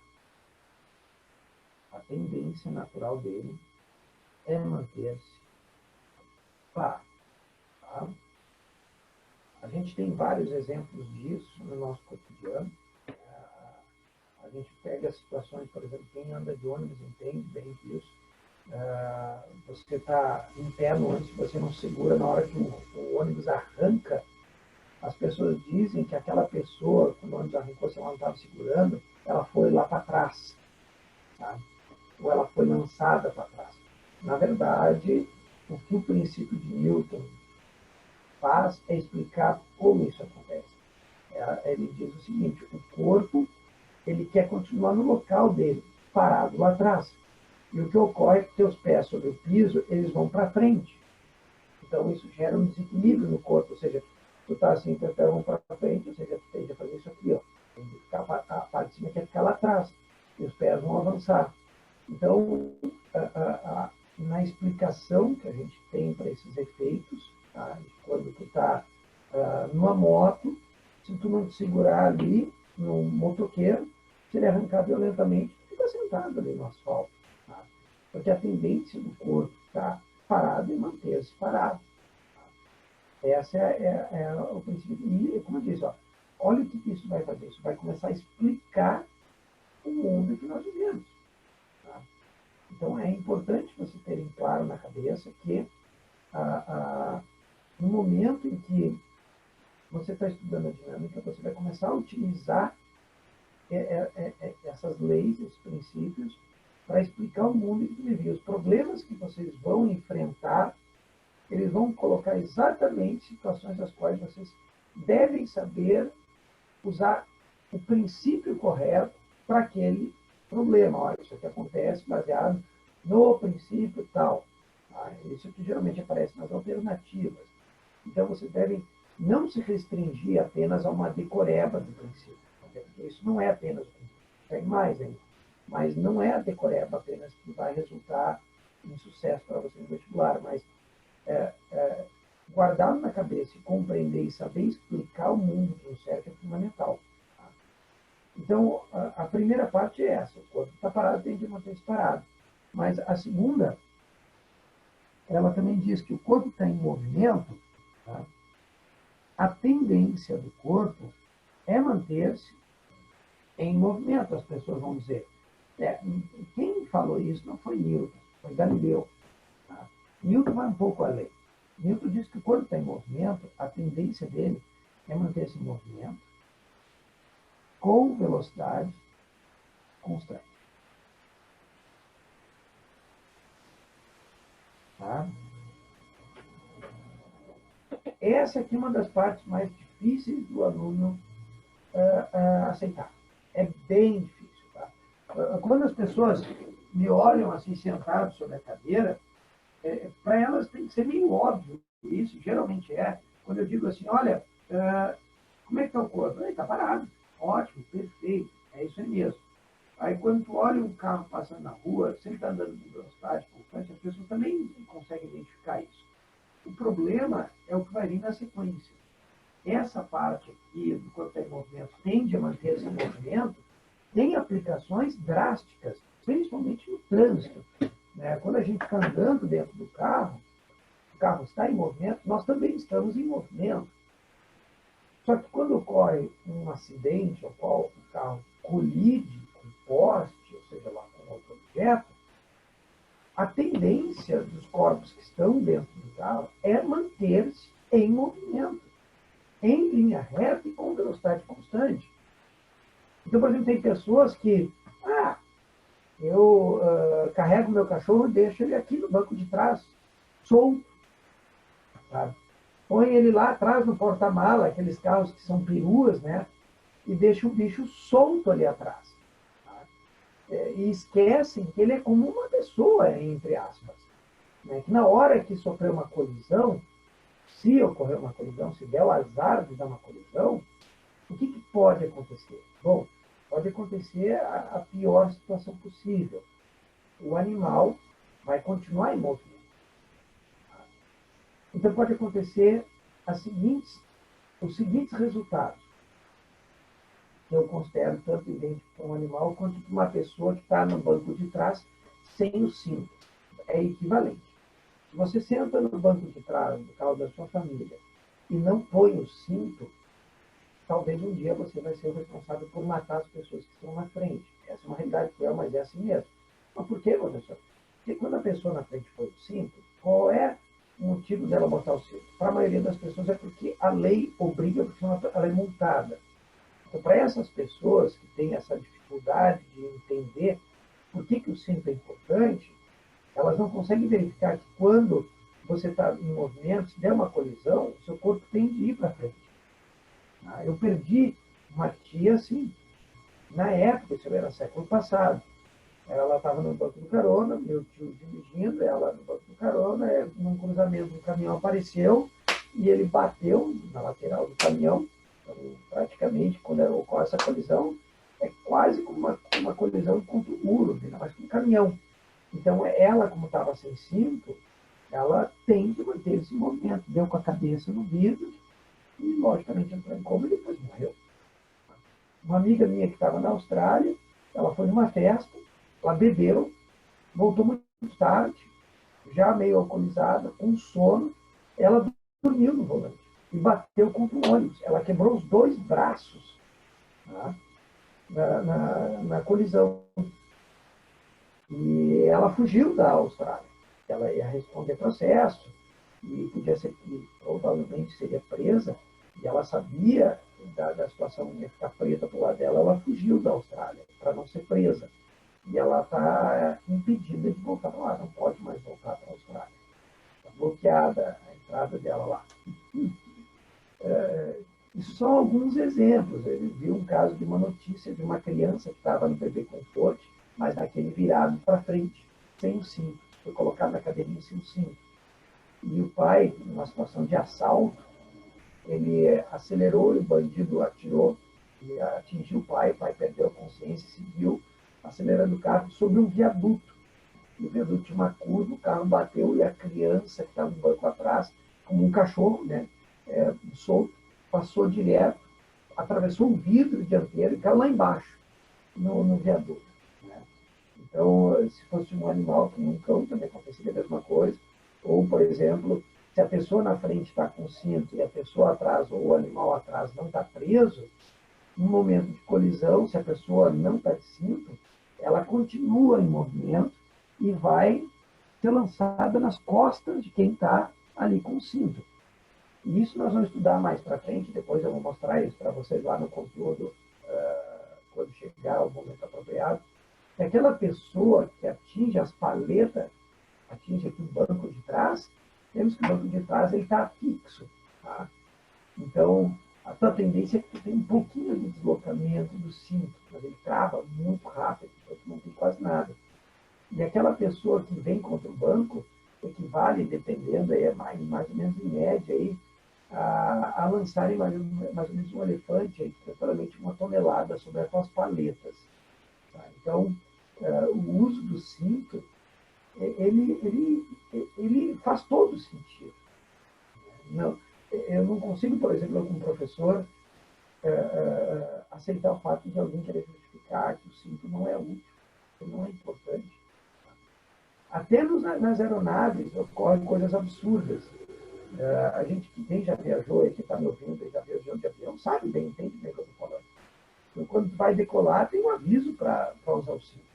A tendência natural dele é manter-se parado. Tá? A gente tem vários exemplos disso no nosso cotidiano. A gente pega situações, por exemplo, quem anda de ônibus entende bem disso. Você está em pé no ônibus, você não segura na hora que o ônibus arranca. As pessoas dizem que aquela pessoa, quando o ônibus arrancou, se ela não estava segurando, ela foi lá para trás. tá? Ou ela foi lançada para trás. Na verdade, o que o princípio de Newton faz é explicar como isso acontece. Ele diz o seguinte: o corpo ele quer continuar no local dele, parado lá atrás. E o que ocorre é que teus pés sobre o piso, eles vão para frente. Então, isso gera um desequilíbrio no corpo, ou seja, tu está assim, teus pés vão para frente, ou seja, tu tende a fazer isso aqui, ó. Tem que ficar, a parte de cima quer ficar lá atrás, e os pés vão avançar. Então, na explicação que a gente tem para esses efeitos, tá? Quando tu está numa moto, se tu não te segurar ali no motoqueiro, se ele arrancar violentamente, tu fica sentado ali no asfalto. Tá? Porque a tendência do corpo estar parado e manter-se parado. Essa é o princípio. E, como eu disse, ó, olha o que isso vai fazer. Isso vai começar a explicar o mundo que nós vivemos. Tá? Então, é importante você terem claro na cabeça que no momento em que você está estudando a dinâmica, você vai começar a utilizar essas leis, esses princípios, para explicar o mundo que vive. Os problemas que vocês vão enfrentar, eles vão colocar exatamente situações das quais vocês devem saber usar o princípio correto para aquele problema. Olha, isso aqui acontece baseado no princípio tal. Isso que geralmente aparece nas alternativas. Então, vocês devem não se restringir apenas a uma decoreba do princípio. Porque isso não é apenas o princípio. Tem mais ainda. Mas não é a decoreba apenas que vai resultar em sucesso para você no vestibular, mas guardá-lo na cabeça e compreender e saber explicar o mundo que nos cerca é fundamental. Tá? Então, a primeira parte é essa. O corpo está parado, tem que manter-se parado. Mas a segunda, ela também diz que o corpo está em movimento, tá? A tendência do corpo é manter-se em movimento, as pessoas vão dizer. Quem falou isso não foi Newton, foi Galileu. Tá? Newton vai um pouco além. Newton diz que o corpo está em movimento, a tendência dele é manter-se em movimento com velocidade constante. Tá? Essa aqui é uma das partes mais difíceis do aluno aceitar. É bem difícil. Tá? Quando as pessoas me olham assim, sentado sobre a cadeira, para elas tem que ser meio óbvio isso, geralmente é. Quando eu digo assim, olha, como é que está o corpo? Está parado. Ótimo, perfeito, é isso aí mesmo. Aí quando tu olha um carro passando na rua, sempre está andando com velocidade constante, as pessoas também conseguem identificar isso. O problema é o que vai vir na sequência. Essa parte aqui do corpo em movimento tende a manter-se em movimento, tem aplicações drásticas, principalmente no trânsito. Né? Quando a gente está andando dentro do carro, o carro está em movimento, nós também estamos em movimento. Só que quando ocorre um acidente ao qual o carro colide com um poste, ou seja lá com outro objeto, a tendência dos corpos que estão dentro do carro é manter-se em movimento, em linha reta e com velocidade constante. Então, por exemplo, tem pessoas que, eu carrego meu cachorro e deixo ele aqui no banco de trás, solto. Sabe? Põe ele lá atrás no porta-mala, aqueles carros que são peruas, né? E deixa o bicho solto ali atrás. Tá? E esquecem que ele é como uma pessoa, entre aspas. Né? Que na hora que sofrer uma colisão, se ocorrer uma colisão, se der o azar de dar uma colisão, o que pode acontecer? Bom, pode acontecer a pior situação possível. O animal vai continuar em movimento. Então, pode acontecer os seguintes resultados, que eu considero tanto idêntico para um animal quanto para uma pessoa que está no banco de trás sem o cinto. É equivalente. Se você senta no banco de trás do carro da sua família e não põe o cinto, talvez um dia você vai ser o responsável por matar as pessoas que estão na frente. Essa é uma realidade cruel, mas é assim mesmo. Mas por quê, professor? Porque quando a pessoa na frente põe o cinto, qual é o motivo dela botar o cinto? Para a maioria das pessoas é porque a lei obriga, porque senão ela é multada. Então, para essas pessoas que têm essa dificuldade de entender por que o cinto é importante? Elas não conseguem verificar que quando você está em movimento, se der uma colisão, o seu corpo tem de ir para frente. Eu perdi uma tia assim, na época, isso era século passado. Ela estava no banco do carona, meu tio dirigindo, ela no banco do carona, num cruzamento o caminhão apareceu e ele bateu na lateral do caminhão. Então, praticamente, quando ocorre essa colisão, é quase como uma colisão contra o muro, ainda mais com um caminhão. Então, ela, como estava sem cinto, ela tem que manter esse movimento. Deu com a cabeça no vidro e, logicamente, entrou em coma e depois morreu. Uma amiga minha que estava na Austrália, ela foi numa festa, ela bebeu, voltou muito tarde, já meio alcoolizada, com sono, ela dormiu no volante e bateu contra o ônibus. Ela quebrou os 2 braços, tá? na colisão. E ela fugiu da Austrália. Ela ia responder processo e podia ser que provavelmente seria presa. E ela sabia da situação, ia ficar presa do lado dela. Ela fugiu da Austrália para não ser presa. E ela está impedida de voltar para lá. Não pode mais voltar para a Austrália. Está bloqueada a entrada dela lá. Isso são alguns exemplos. Ele viu um caso de uma notícia de uma criança que estava no bebê conforto, mas naquele virado para frente, sem o cinto. Foi colocado na cadeirinha sem o cinto. E o pai, numa situação de assalto, ele acelerou e o bandido atirou e atingiu o pai perdeu a consciência e seguiu acelerando o carro sobre um viaduto. E o viaduto tinha uma curva, o carro bateu e a criança que estava no banco atrás, como um cachorro, né, solto, passou direto, atravessou o vidro dianteiro e caiu lá embaixo, no viaduto. Né? Então, se fosse um animal, que um cão, também aconteceria a mesma coisa. Ou, por exemplo, se a pessoa na frente está com cinto e a pessoa atrás, ou o animal atrás, não está preso, no momento de colisão, se a pessoa não está de cinto, ela continua em movimento e vai ser lançada nas costas de quem está ali com o cinto. E isso nós vamos estudar mais para frente, depois eu vou mostrar isso para vocês lá no conteúdo, quando chegar o momento apropriado. Que aquela pessoa que atinge as paletas, atinge aqui o banco de trás, temos que o banco de trás está fixo. Tá? Então, a tua tendência é que tu tem um pouquinho de deslocamento do cinto, mas ele trava muito rápido, então tu não tem quase nada. E aquela pessoa que vem contra o banco equivale, dependendo, aí, mais ou menos em média, aí, a lançarem mais ou menos um elefante, aí, provavelmente 1 tonelada sobre as suas paletas. Tá? Então, o uso do cinto, ele faz todo sentido. Não, eu não consigo, por exemplo, como professor, aceitar o fato de alguém querer justificar que o cinto não é útil, que não é importante. Até nas aeronaves ocorrem coisas absurdas. A gente que já viajou e que está me ouvindo, já viajou de avião, sabe bem, entende bem o que eu estou falando. Então, quando vai decolar, tem um aviso para usar o cinto.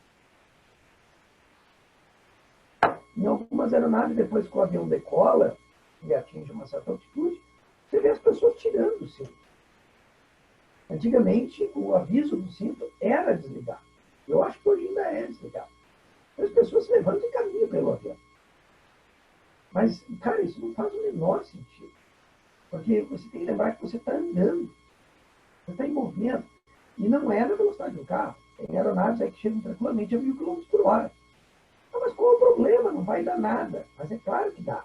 Em algumas aeronaves, depois que o avião decola e atinge uma certa altitude, você vê as pessoas tirando o cinto. Antigamente, o aviso do cinto era desligar. Eu acho que hoje ainda é desligar. As pessoas se levantam e caminham pelo avião. Mas, cara, isso não faz o menor sentido. Porque você tem que lembrar que você está andando. Você está em movimento. E não é na velocidade do carro. Tem aeronaves aí que chegam tranquilamente a 1.000 km por hora. Mas qual é o problema? Não vai dar nada. Mas é claro que dá.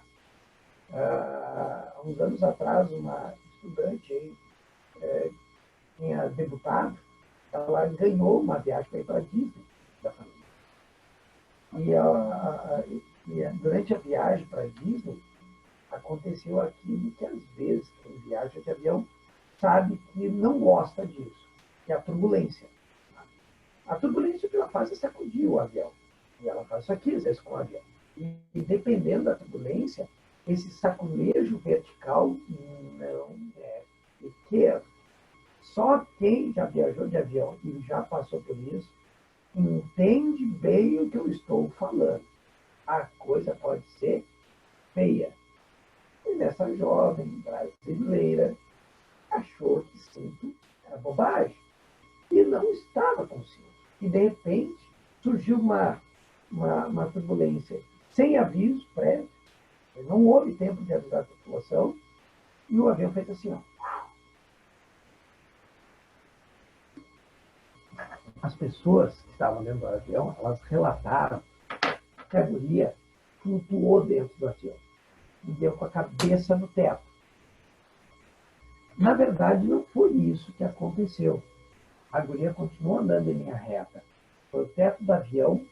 Há uns anos atrás, uma estudante aí, tinha debutado, ela ganhou uma viagem para ir para a Disney da família. E durante a viagem para a Disney, aconteceu aquilo que às vezes quem viaja de avião sabe que não gosta disso, que é a turbulência. A turbulência que ela faz é sacudir o avião. E ela faz isso aqui, às vezes, com o avião. E dependendo da turbulência, esse saculejo vertical não é pequeno. Só quem já viajou de avião e já passou por isso entende bem o que eu estou falando. A coisa pode ser feia. E essa jovem brasileira achou que cinto era bobagem. E não estava com cinto. E, de repente, surgiu uma turbulência sem aviso prévio, não houve tempo de avisar a população, e o avião fez assim, ó. As pessoas que estavam dentro do avião, elas relataram que a guria flutuou dentro do avião e deu com a cabeça no teto. Na verdade, não foi isso que aconteceu. A guria continuou andando em linha reta. Foi o teto do avião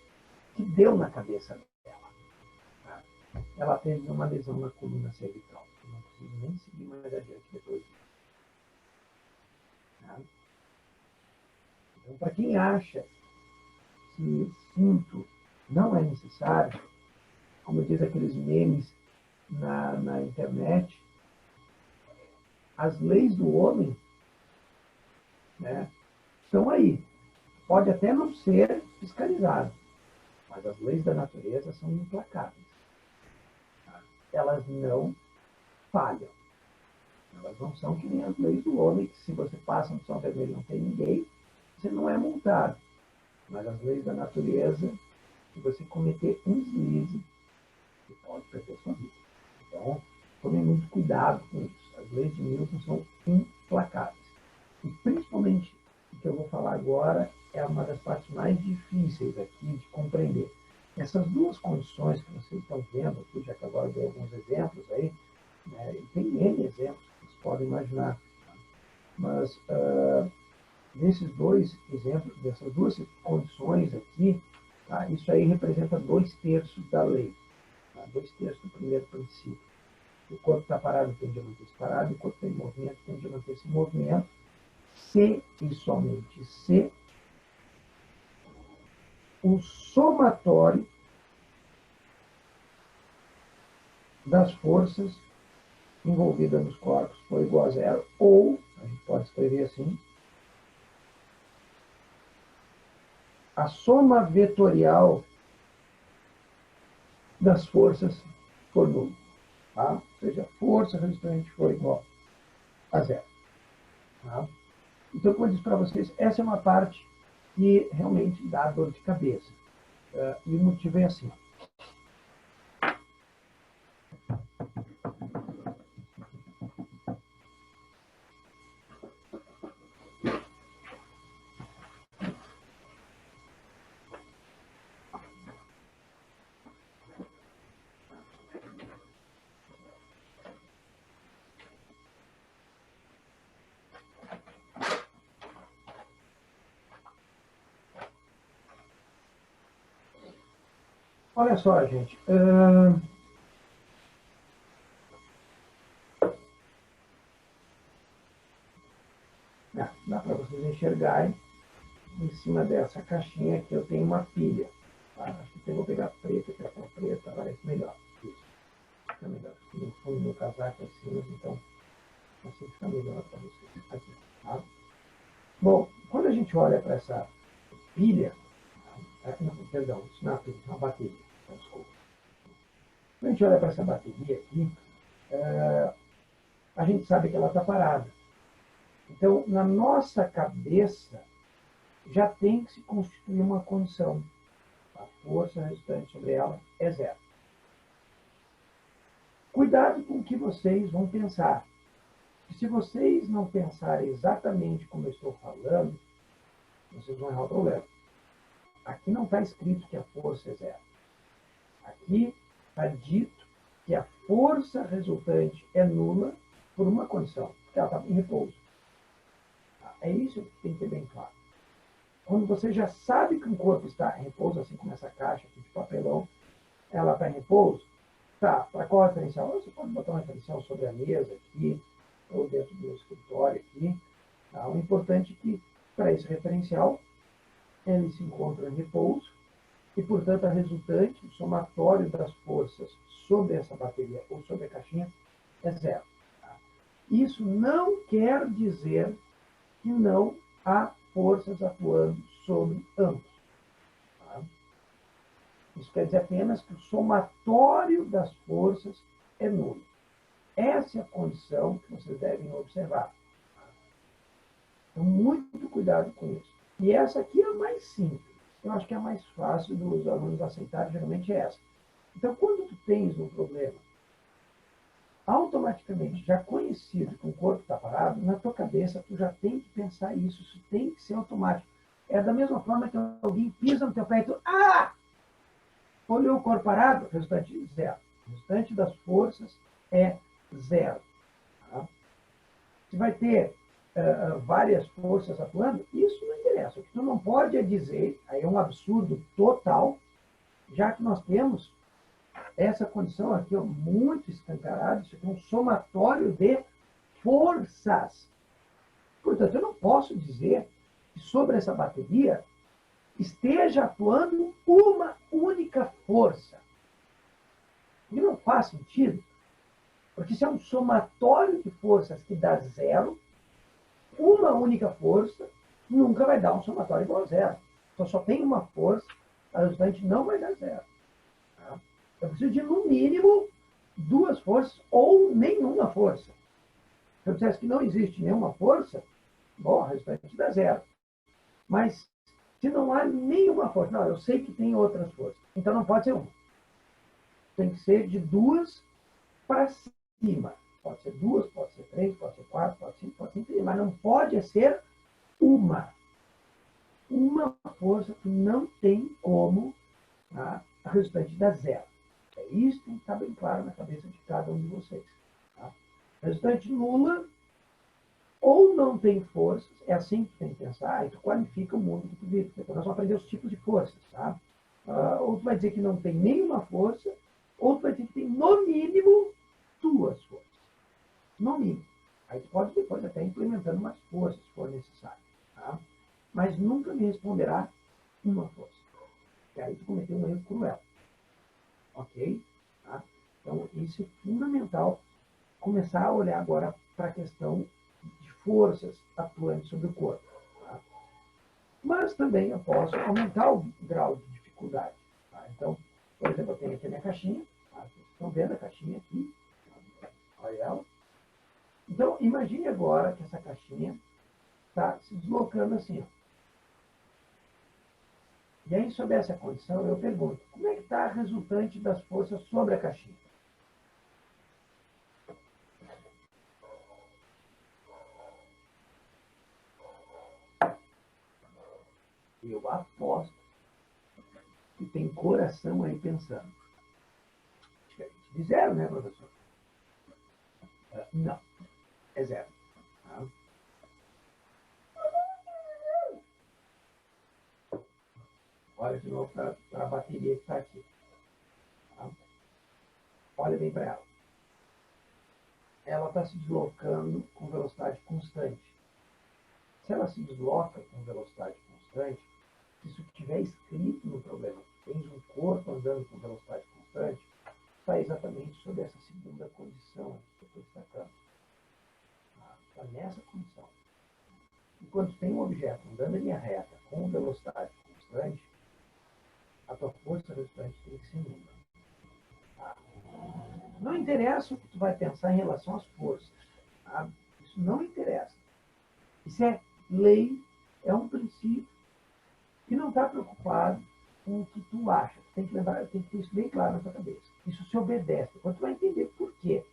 que deu na cabeça dela. Ela teve uma lesão na coluna cervical. Eu não consigo nem seguir mais adiante depois disso. Então, para quem acha que cinto não é necessário, como diz aqueles memes na internet, as leis do homem, né, estão aí. Pode até não ser fiscalizado, mas as leis da natureza são implacáveis. Elas não falham. Elas não são que nem as leis do homem, que se você passa no sol vermelho e não tem ninguém, você não é multado. Mas as leis da natureza, se você cometer um deslize, você pode perder sua vida. Então, tome muito cuidado com isso. As leis de Newton são implacáveis. E principalmente o que eu vou falar agora é uma das partes mais difíceis aqui de compreender. Essas duas condições que vocês estão vendo aqui, já que agora eu dei alguns exemplos aí, né, e tem N exemplos que vocês podem imaginar, mas nesses dois exemplos, dessas duas condições aqui, tá, isso aí representa 2/3 da lei, tá, 2/3 do primeiro princípio. O corpo está parado, tende a manter-se parado, o corpo está em movimento, tende a manter-se em movimento, se e somente se o somatório das forças envolvidas nos corpos for igual a zero, ou, a gente pode escrever assim, a soma vetorial das forças for nulo. Tá? Ou seja, a força resultante for igual a zero. Tá? Então, como eu disse para vocês, essa é uma parte que realmente dá dor de cabeça. E o motivo é assim. Olha só, gente. Dá para vocês enxergarem. Em cima dessa caixinha aqui eu tenho uma pilha. Tá? Acho que eu vou pegar a preta, que é a cor preta, parece melhor. Isso. Fica melhor. No fundo do casaco assim, então assim fica melhor para vocês. Aqui, tá? Bom, quando a gente olha para essa pilha, não, perdão, isso não é uma pilha, é uma bateria. Desculpa. Quando a gente olha para essa bateria aqui, a gente sabe que ela está parada. Então, na nossa cabeça, já tem que se constituir uma condição. A força resultante sobre ela é zero. Cuidado com o que vocês vão pensar. E se vocês não pensarem exatamente como eu estou falando, vocês vão errar o problema. Aqui não está escrito que a força é zero. Aqui está dito que a força resultante é nula por uma condição, que ela está em repouso. É isso que tem que ter bem claro. Quando você já sabe que um corpo está em repouso, assim como essa caixa aqui de papelão, ela está em repouso, tá, para qual referencial? Você pode botar uma referencial sobre a mesa aqui, ou dentro do escritório aqui. Tá? O importante é que, para esse referencial, ele se encontra em repouso, e, portanto, a resultante, o somatório das forças sobre essa bateria ou sobre a caixinha, é zero. Tá? Isso não quer dizer que não há forças atuando sobre ambos. Tá? Isso quer dizer apenas que o somatório das forças é nulo. Essa é a condição que vocês devem observar. Então, muito cuidado com isso. E essa aqui é a mais simples. eu acho que é a mais fácil dos alunos aceitarem, geralmente é essa. Então, quando tu tens um problema, automaticamente, já conhecido que o corpo está parado, na tua cabeça tu já tem que pensar isso tem que ser automático. É da mesma forma que alguém pisa no teu pé e tu, olhou o corpo parado, restante zero. O restante das forças é zero. Tá? Se vai ter várias forças atuando, isso não interessa. O que tu não pode é dizer, aí é um absurdo total, já que nós temos essa condição aqui ó, muito escancarada, isso aqui é um somatório de forças. Portanto, eu não posso dizer que sobre essa bateria esteja atuando uma única força. E não faz sentido, porque se é um somatório de forças que dá zero, uma única força nunca vai dar um somatório igual a zero. Então só tem uma força, a resultante não vai dar zero. Tá? Eu preciso de, no mínimo, duas forças ou nenhuma força. Se eu dissesse que não existe nenhuma força, bom, a resultante dá zero. Mas se não há nenhuma força, não, eu sei que tem outras forças, então não pode ser uma. Tem que ser de duas para cima. Pode ser duas, pode ser três, pode ser quatro, pode ser cinco, pode ser três, mas não pode ser uma. Uma força que não tem como a resultante dar zero. É isso que tem que estar bem claro na cabeça de cada um de vocês. Tá? Resultante nula ou não tem forças, é assim que tem que pensar, e tu qualifica o mundo que tu vive. Depois nós vamos aprender os tipos de forças. Tá? Ou tu vai dizer que não tem nenhuma força, ou tu vai dizer que tem, no mínimo, duas forças. No mínimo. Aí tu pode depois até implementando mais forças, se for necessário. Tá? Mas nunca me responderá uma força. E aí tu cometeu um erro cruel. Ok? Tá? Então, isso é fundamental. Começar a olhar agora para a questão de forças atuantes sobre o corpo. Tá? Mas também eu posso aumentar o grau de dificuldade. Tá? Então, por exemplo, eu tenho aqui a minha caixinha. Tá? Vocês estão vendo a caixinha aqui? Olha ela. Então, imagine agora que essa caixinha está se deslocando assim. Ó. E aí, sob essa condição, eu pergunto, como é que está a resultante das forças sobre a caixinha? Eu aposto que tem coração aí pensando. Diferente de zero, né, professor? Não, é zero. Tá? Olha de novo para a bateria que está aqui. Tá? Olha bem para ela. Ela está se deslocando com velocidade constante. Se ela se desloca com velocidade constante, se isso estiver escrito no problema, tens um corpo andando com velocidade constante, está exatamente sob essa segunda condição que eu estou destacando. Está nessa condição. Enquanto tem um objeto andando em linha reta com velocidade constante, a tua força resultante tem que ser nula. Tá? Não interessa o que tu vai pensar em relação às forças. Tá? Isso não interessa. Isso é lei, é um princípio que não está preocupado com o que tu acha. Tem que lembrar, tem que ter isso bem claro na tua cabeça. Isso se obedece. Depois tu vai entender por quê.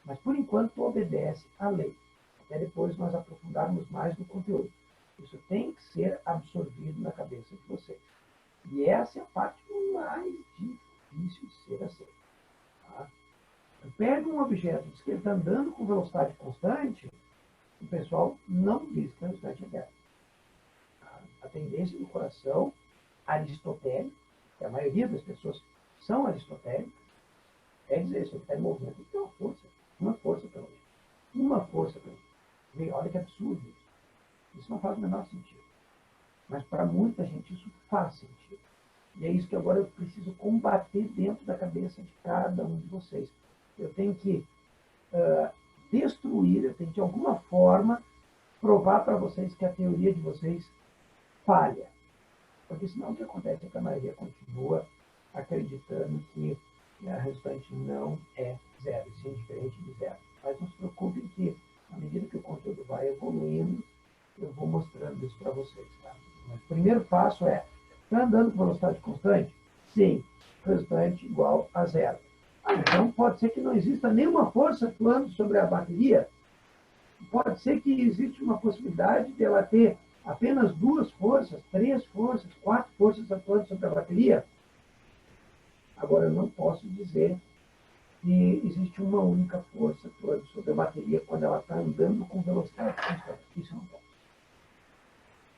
Mas, por enquanto, tu obedece à lei. Até depois nós aprofundarmos mais no conteúdo. Isso tem que ser absorvido na cabeça de vocês. E essa é a parte mais difícil de ser aceita. Tá? Pega um objeto, diz que ele está andando com velocidade constante, o pessoal não diz que a velocidade é zero. A tendência do coração aristotélico, que a maioria das pessoas são aristotélicas, é dizer, se ele está em movimento, ele tem uma força pelo menos. Uma força pelo menos. Olha que absurdo isso. Isso não faz o menor sentido. Mas para muita gente isso faz sentido. E é isso que agora eu preciso combater dentro da cabeça de cada um de vocês. Eu tenho que destruir, eu tenho que de alguma forma provar para vocês que a teoria de vocês falha. Porque senão o que acontece é que a maioria continua acreditando que a resultante não é zero, sim, diferente de zero. Mas não se preocupem que, à medida que o conteúdo vai evoluindo, eu vou mostrando isso para vocês. Tá? Mas o primeiro passo é está andando com velocidade constante? Sim, resultante igual a zero. Então, pode ser que não exista nenhuma força atuando sobre a bateria. Pode ser que exista uma possibilidade de ela ter apenas 2 forças, 3 forças, 4 forças atuando sobre a bateria. Agora, eu não posso dizer que existe uma única força atuando sobre a bateria quando ela está andando com velocidade constante. Isso eu não posso.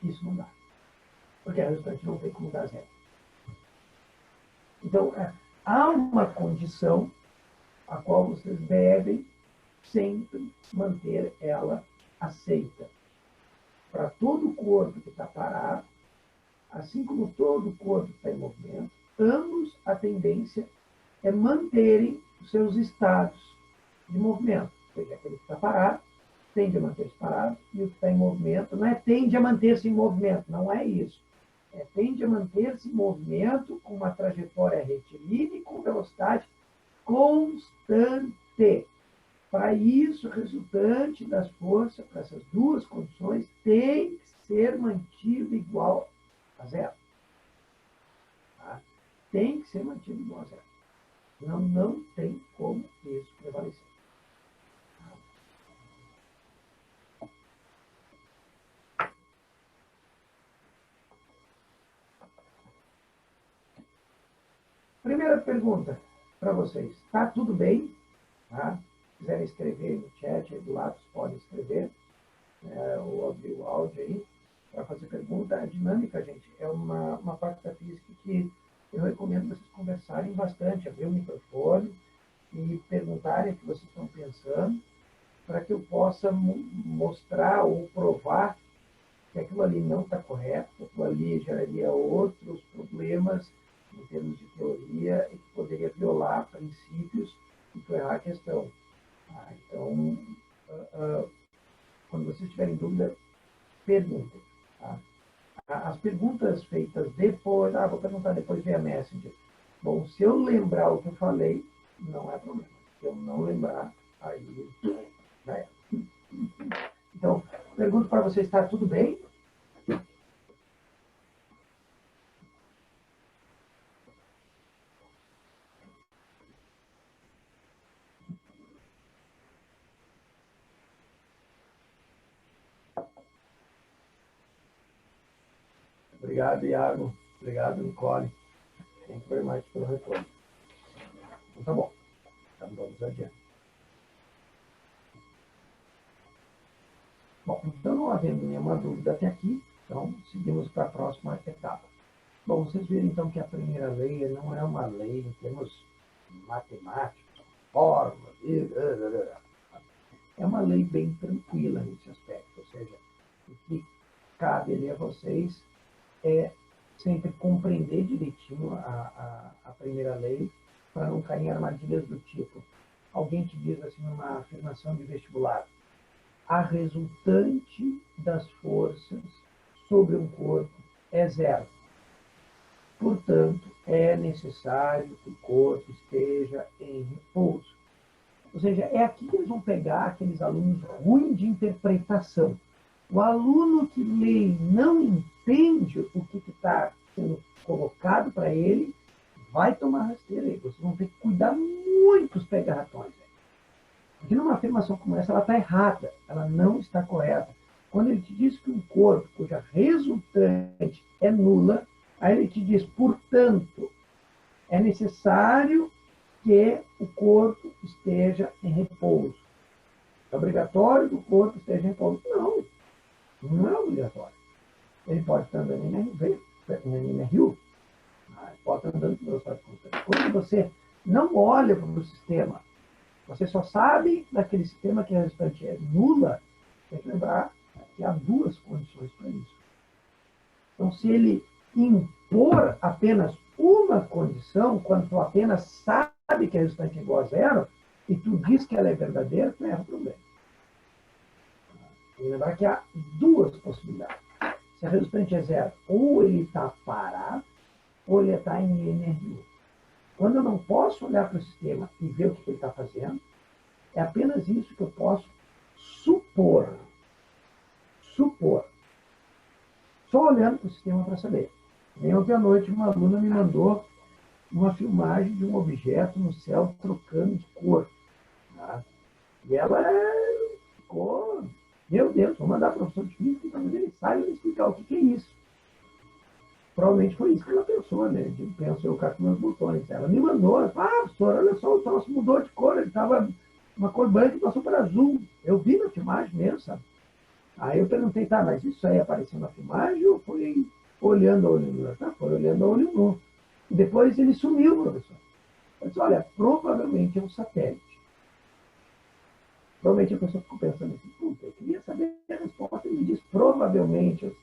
Isso não dá. Porque a resultante não tem como dar zero. Então, há uma condição a qual vocês devem sempre manter ela aceita. Para todo o corpo que está parado, assim como todo o corpo está em movimento, ambos a tendência é manterem os seus estados de movimento. Ou seja, aquele que está parado tende a manter-se parado, e o que está em movimento não é tende a manter-se em movimento, não é isso. É tende a manter-se em movimento com uma trajetória retilínea e com velocidade constante. Para isso, o resultante das forças, para essas duas condições, tem que ser mantido igual a zero. Tá? Tem que ser mantido igual a zero. Senão, não tem como isso prevalecer. Primeira pergunta para vocês. Está tudo bem? Tá? Se quiserem escrever no chat aí do lado, podem escrever, ou abrir o áudio aí para fazer pergunta. A dinâmica, gente, é uma parte da física que eu recomendo vocês conversarem bastante, abrir o microfone e perguntarem o que vocês estão pensando, para que eu possa mostrar ou provar que aquilo ali não está correto, que aquilo ali geraria outros problemas em termos de teoria e que poderia violar princípios e errar a questão. Então, quando vocês tiverem dúvida, perguntem. Tá? As perguntas feitas depois, vou perguntar depois via Messenger. Bom, se eu lembrar o que eu falei, não é problema. Se eu não lembrar, aí já é. Então, pergunto para vocês, está tudo bem? Obrigado, Iago. Obrigado, Nicole. Thank you very much pelo retorno. Então, tá bom. Então, vamos adiante. Bom, então, não havendo nenhuma dúvida até aqui, então, seguimos para a próxima etapa. Bom, vocês viram, então, que a primeira lei não é uma lei em termos matemáticos, fórmulas, é uma lei bem tranquila nesse aspecto, ou seja, o que cabe ali a vocês é sempre compreender direitinho a primeira lei para não cair em armadilhas do tipo. Alguém te diz assim numa afirmação de vestibular: a resultante das forças sobre um corpo é zero. Portanto, é necessário que o corpo esteja em repouso. Ou seja, é aqui que eles vão pegar aqueles alunos ruins de interpretação. O aluno que lê e não entende o que está sendo colocado para ele, vai tomar rasteira aí. Vocês vão ter que cuidar muito os pega-ratões. Porque numa afirmação como essa, ela está errada, ela não está correta. Quando ele te diz que um corpo cuja resultante é nula, aí ele te diz, portanto, é necessário que o corpo esteja em repouso. É obrigatório que o corpo esteja em repouso? Não, não é obrigatório. Ele pode estar andando em NRU, pode estar andando com velocidade constante. Quando você não olha para o sistema, você só sabe daquele sistema que a resultante é nula, tem que lembrar que há duas condições para isso. Então, se ele impor apenas uma condição, quando tu apenas sabe que a resultante é igual a zero, e tu diz que ela é verdadeira, tu erra o problema. Tem que lembrar que há duas possibilidades. Se a resultante é zero, ou ele está parado, ou ele está em NRU. Quando eu não posso olhar para o sistema e ver o que ele está fazendo, é apenas isso que eu posso supor. Só olhando para o sistema para saber. Nem ontem à noite uma aluna me mandou uma filmagem de um objeto no céu trocando de cor. Tá? E ela ficou, meu Deus, vou mandar para o professor de física, talvez ele saiba explicar o que é isso. Provavelmente foi isso que ela pensou, né? De penso eu cá com meus botões. Ela me mandou, professor, olha só, o troço mudou de cor, ele estava uma cor branca e passou para azul. Eu vi na filmagem mesmo, sabe? Aí eu perguntei, tá, mas isso aí apareceu na filmagem ou foi olhando a olho nu? Tá, foi olhando a olho nu. E depois ele sumiu, professor. Eu disse, olha, provavelmente é um satélite. Provavelmente a pessoa ficou pensando assim, puta, eu queria saber a resposta. Ele me diz, provavelmente.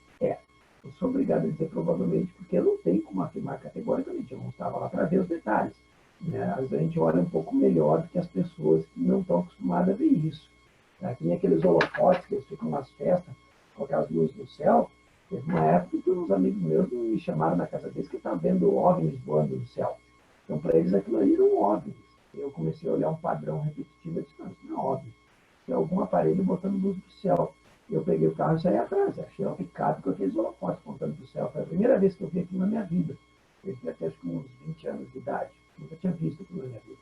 Eu sou obrigado a dizer provavelmente, porque eu não tenho como afirmar categoricamente. Eu não estava lá para ver os detalhes. Né? Às vezes a gente olha um pouco melhor do que as pessoas que não estão acostumadas a ver isso. Aqui nem aqueles holofotes que eles ficam nas festas, com aquelas luzes no céu. Teve uma época que uns amigos meus me chamaram na casa deles que estavam vendo OVNIs voando no céu. Então, para eles, aquilo ali eram OVNIs. Eu comecei a olhar um padrão repetitivo e disse, não, isso não é óbvio. Isso é algum aparelho botando luz do céu. Eu peguei o carro e saí atrás. Achei uma picape com aqueles holofotes apontando para o céu. Foi a primeira vez que eu vi aquilo na minha vida. Eu tinha até acho que uns 20 anos de idade. Nunca tinha visto aquilo na minha vida.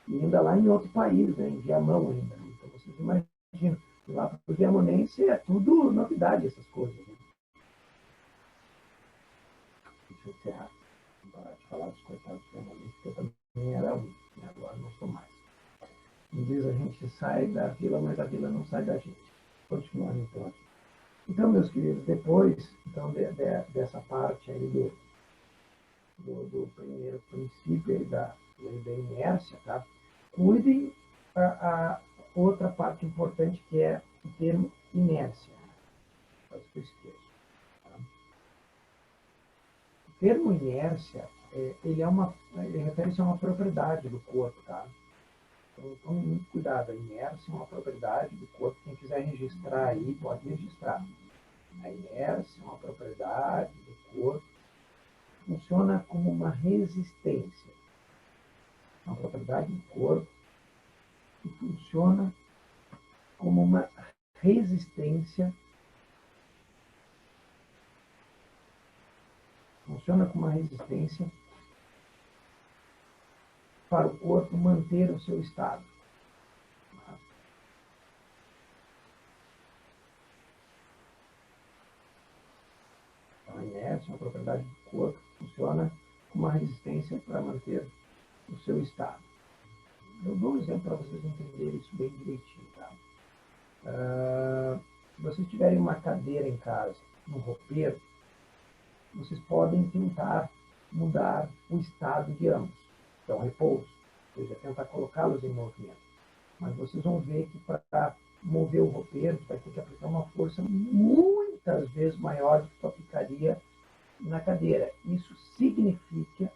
E ainda lá em outro país, né, em Viamão ainda. Né? Então vocês imaginam. Lá para o Viamonense é tudo novidade, essas coisas. Né? Deixa eu encerrar. Parar de falar dos coitados Viamonenses, porque eu também era um. Né? Agora não sou mais. Um dia a gente sai da vila, mas a vila não sai da gente. Continuando então aqui. Então, meus queridos, depois então, dessa parte aí do primeiro princípio aí da inércia, tá? Cuidem a outra parte importante que é o termo inércia. Quase que eu esqueço. Tá? O termo inércia, ele refere-se a uma propriedade do corpo, tá? Então, tome muito cuidado. A inércia é uma propriedade do corpo. Quem quiser registrar aí, pode registrar. A inércia é uma propriedade do corpo. Funciona como uma resistência. É uma propriedade do corpo que funciona como uma resistência. Funciona como uma resistência para o corpo manter o seu estado. Então, a inércia é uma propriedade do corpo que funciona como uma resistência para manter o seu estado. Eu dou um exemplo para vocês entenderem isso bem direitinho. Tá? Se vocês tiverem uma cadeira em casa, um roupeiro, vocês podem tentar mudar o estado de ambos. Então, repouso, ou seja, tentar colocá-los em movimento. Mas vocês vão ver que para mover o roupeiro, vai ter que aplicar uma força muitas vezes maior do que tu aplicaria na cadeira. Isso significa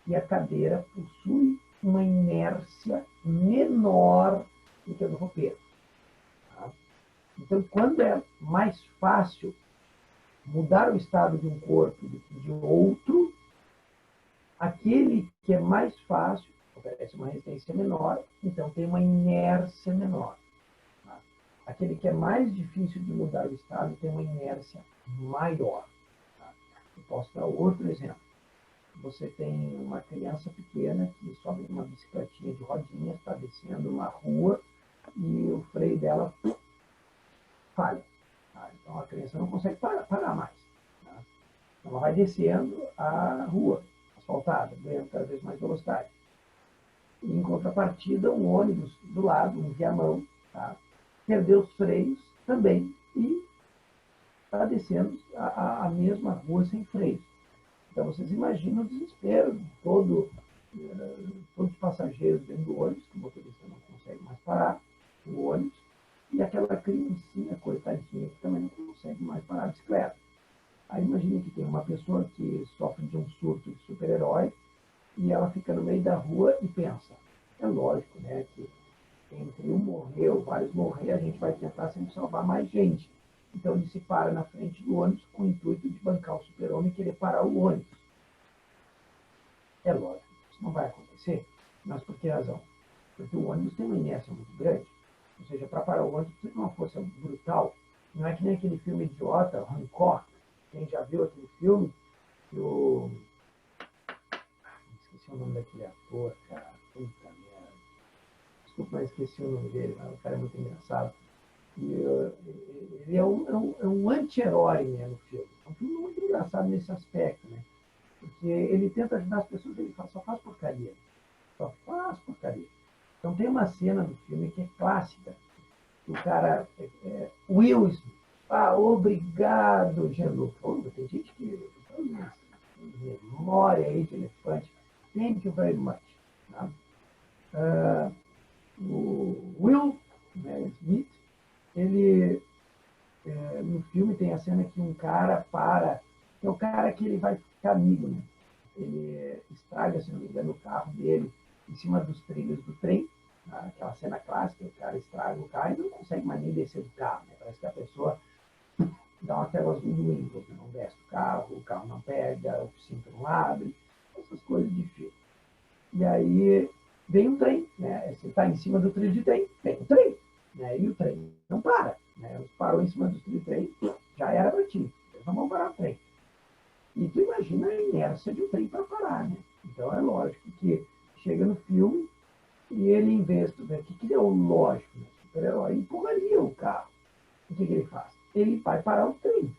que a cadeira possui uma inércia menor do que a do roupeiro. Tá? Então, quando é mais fácil mudar o estado de um corpo do que de outro, aquele que é mais fácil oferece uma resistência menor, então tem uma inércia menor. Tá? Aquele que é mais difícil de mudar o estado tem uma inércia maior. Tá? Eu posso dar outro exemplo. Você tem uma criança pequena que sobe uma bicicletinha de rodinhas, está descendo uma rua e o freio dela falha. Tá? Então a criança não consegue parar mais. Tá? Ela vai descendo a rua asfaltada, ganhando cada vez mais velocidade. E, em contrapartida, um ônibus do lado, um viamão, tá? Perdeu os freios também e está descendo a mesma rua sem freios. Então, vocês imaginam o desespero, todos os passageiros dentro do ônibus, que o motorista não consegue mais parar, o ônibus, e aquela criancinha, coitadinha, que também não consegue mais parar a bicicleta. Aí imagine que tem uma pessoa que sofre de um surto de super-herói e ela fica no meio da rua e pensa, é lógico, né, que entre um morreu, vários morrer, a gente vai tentar sempre salvar mais gente. Então ele se para na frente do ônibus com o intuito de bancar o super-homem e querer parar o ônibus. É lógico, isso não vai acontecer. Mas por que razão? Porque o ônibus tem uma inércia muito grande. Ou seja, para parar o ônibus precisa de uma força brutal. Não é que nem aquele filme idiota, Hancock, Quem já viu aquele filme, que o... Esqueci o nome daquele ator, cara. Puta merda. Desculpa, mas esqueci o nome dele. O cara é muito engraçado. E, ele é um anti-herói, né, no filme. É um filme muito engraçado nesse aspecto, né? Porque ele tenta ajudar as pessoas, ele só faz porcaria. Só faz porcaria. Então tem uma cena no filme que é clássica. O cara, Will Smith, obrigado, Jean-Luc. Tem gente que tem memória aí de elefante. Thank you very much. Tá? O Will, né, Smith, ele, no filme tem a cena que um cara que é o cara que ele vai ficar amigo, né? Ele estraga, se não me engano, o carro dele em cima dos trilhos do trem, tá? Aquela cena clássica, o cara estraga o carro e não consegue mais nem descer do carro, né? Parece que a pessoa dá uma tela azul no Windows, não desce o carro não pega, o cinto não abre, essas coisas difíceis. E aí vem um trem, né? Você está em cima do trilho de trem, vem um trem, né? E o trem não para, né? Parou em cima do trilho de trem, já era para ti, eles não vão parar o trem. E tu imagina a inércia de um trem para parar, né? Então é lógico que chega no filme e ele, em vez de... O que é o lógico, né? O super-herói empurraria o carro. O que ele faz? Ele vai parar o trem.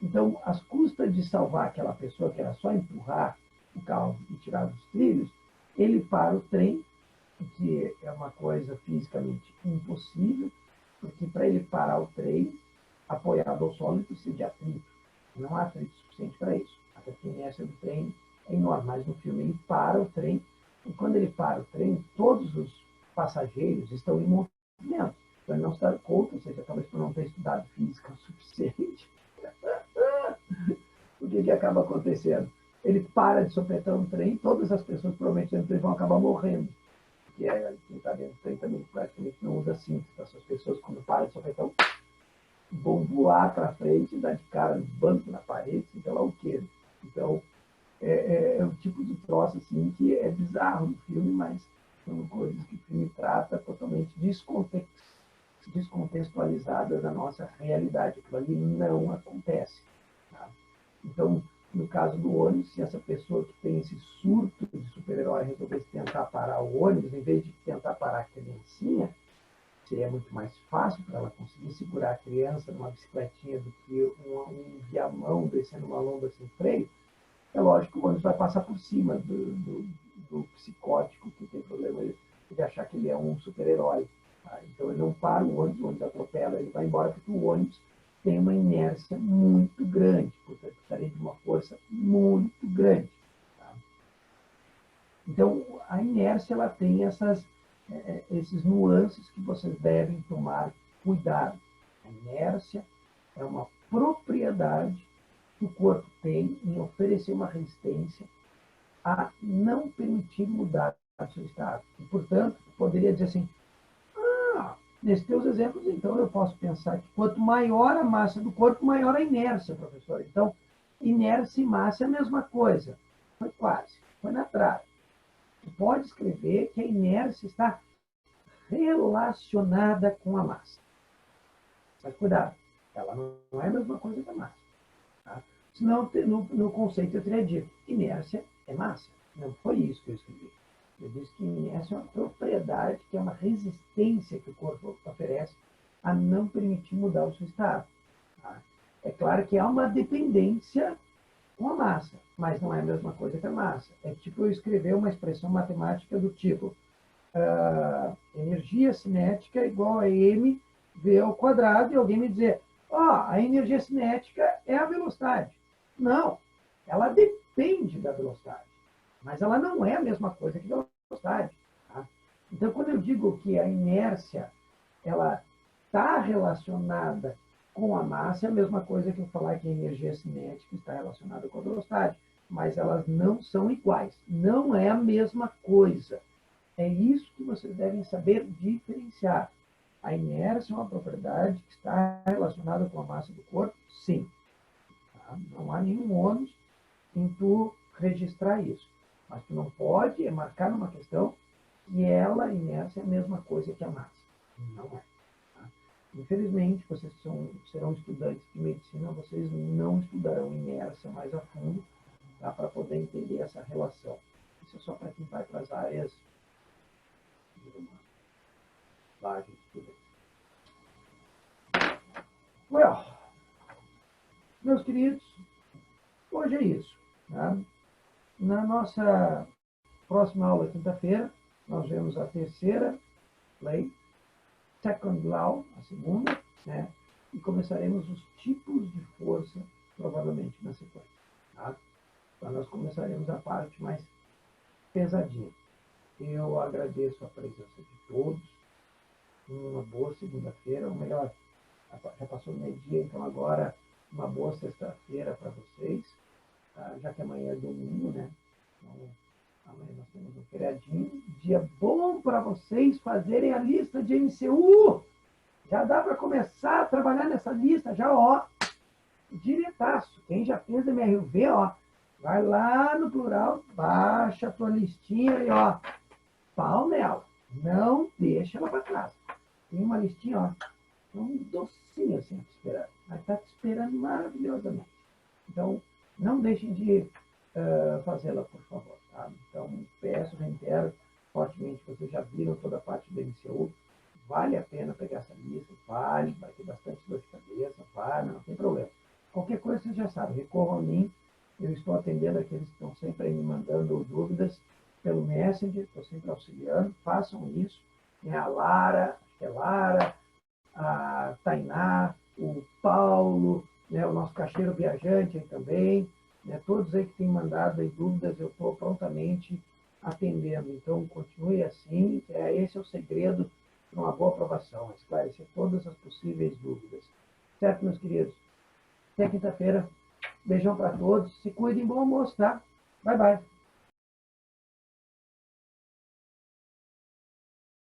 Então, às custas de salvar aquela pessoa que era só empurrar o carro e tirar dos trilhos, ele para o trem, o que é uma coisa fisicamente impossível, porque para ele parar o trem, apoiado ao solo, ele precisa de atrito. Não há atrito suficiente para isso. Até porque a inércia do trem é enorme, mas no filme ele para o trem, e quando ele para o trem, todos os passageiros estão em movimento. Então ele não se dá conta, ou seja, talvez por não ter estudado física o suficiente, o que acaba acontecendo? Ele para de sopetão no trem, todas as pessoas provavelmente dentro do trem vão acabar morrendo. Quem está dentro do trem também praticamente não usa cinto. Então, essas pessoas, quando param de sopetão, vão voar para frente, dar de cara no banco, na parede, sei lá o quê. Então, é um tipo de troço assim, que é bizarro no filme, mas são coisas que o filme trata totalmente descontextualizadas da nossa realidade. Aquilo ali não acontece. Tá? Então, no caso do ônibus, se essa pessoa que tem esse surto de super-herói resolvesse tentar parar o ônibus, em vez de tentar parar a criancinha, seria muito mais fácil para ela conseguir segurar a criança numa bicicletinha do que um viamão descendo uma lomba sem freio. É lógico que o ônibus vai passar por cima do psicótico que tem problema de achar que ele é um super-herói. Tá? Então ele não para o ônibus atropela, ele vai embora porque o ônibus tem uma inércia muito grande, portanto precisaria de uma força muito grande. Tá? Então a inércia ela tem esses nuances que vocês devem tomar cuidado. A inércia é uma propriedade que o corpo tem em oferecer uma resistência a não permitir mudar o seu estado. E, portanto, poderia dizer assim, nesses teus exemplos, então, eu posso pensar que quanto maior a massa do corpo, maior a inércia, professor. Então, inércia e massa é a mesma coisa. Foi quase, foi na trave. Você pode escrever que a inércia está relacionada com a massa. Mas cuidado, ela não é a mesma coisa que a massa. Tá? Senão, no conceito eu teria dito, inércia é massa. Não foi isso que eu escrevi. Eu disse que inércia é uma propriedade, que é uma resistência que o corpo oferece a não permitir mudar o seu estado. Tá? É claro que há uma dependência com a massa, mas não é a mesma coisa que a massa. É tipo eu escrever uma expressão matemática do tipo energia cinética igual a mv ao quadrado, e alguém me dizer, a energia cinética é a velocidade. Não, ela depende da velocidade, mas ela não é a mesma coisa que a velocidade. Tá? Então, quando eu digo que a inércia ela está relacionada com a massa, é a mesma coisa que eu falar que a energia cinética está relacionada com a velocidade, mas elas não são iguais, não é a mesma coisa. É isso que vocês devem saber diferenciar. A inércia é uma propriedade que está relacionada com a massa do corpo? Sim. Tá? Não há nenhum ônus em tu registrar isso. Mas tu não pode marcar numa questão que ela, a inércia, é a mesma coisa que a massa. Não é. Tá? Infelizmente, vocês serão estudantes de medicina, vocês não estudarão inércia mais a fundo, tá, para poder entender essa relação. Isso é só para quem vai para as áreas de uma laje de estudantes. Well, meus queridos, hoje é isso. Tá? Na nossa próxima aula, quinta-feira, nós vemos a terceira lei, second law, a segunda, né? E começaremos os tipos de força, provavelmente, na sequência. Tá? Então, nós começaremos a parte mais pesadinha. Eu agradeço a presença de todos. Uma boa segunda-feira, ou melhor, já passou meio-dia, então agora uma boa sexta-feira para vocês, tá? Já que amanhã é domingo, né? Então, amanhã nós temos um feriadinho. Dia bom para vocês fazerem a lista de MCU. Já dá para começar a trabalhar nessa lista, já, ó, diretaço. Quem já fez MRV, ó, vai lá no plural, baixa a tua listinha e, ó, pau nela. Não deixa ela para trás. Tem uma listinha, ó, um docinho assim, te esperando. Mas está te esperando maravilhosamente. Então, não deixem de fazê-la, por favor. Tá? Então, peço, reitero fortemente, vocês já viram toda a parte do MCU, vale a pena pegar essa lista, vale, vai ter bastante dor de cabeça, vale, não tem problema. Qualquer coisa vocês já sabem, recorram a mim, eu estou atendendo aqueles que estão sempre aí me mandando dúvidas pelo Messenger, estou sempre auxiliando, façam isso. Né? A Lara, acho que é Lara, a Tainá, o Paulo, né, o nosso caixeiro viajante aí também, né, todos aí que têm mandado aí dúvidas, eu estou prontamente atendendo. Então, continue assim, esse é o segredo para uma boa aprovação, esclarecer todas as possíveis dúvidas. Certo, meus queridos? Até quinta-feira. Beijão para todos. Se cuidem, bom almoço, tá? Bye, bye.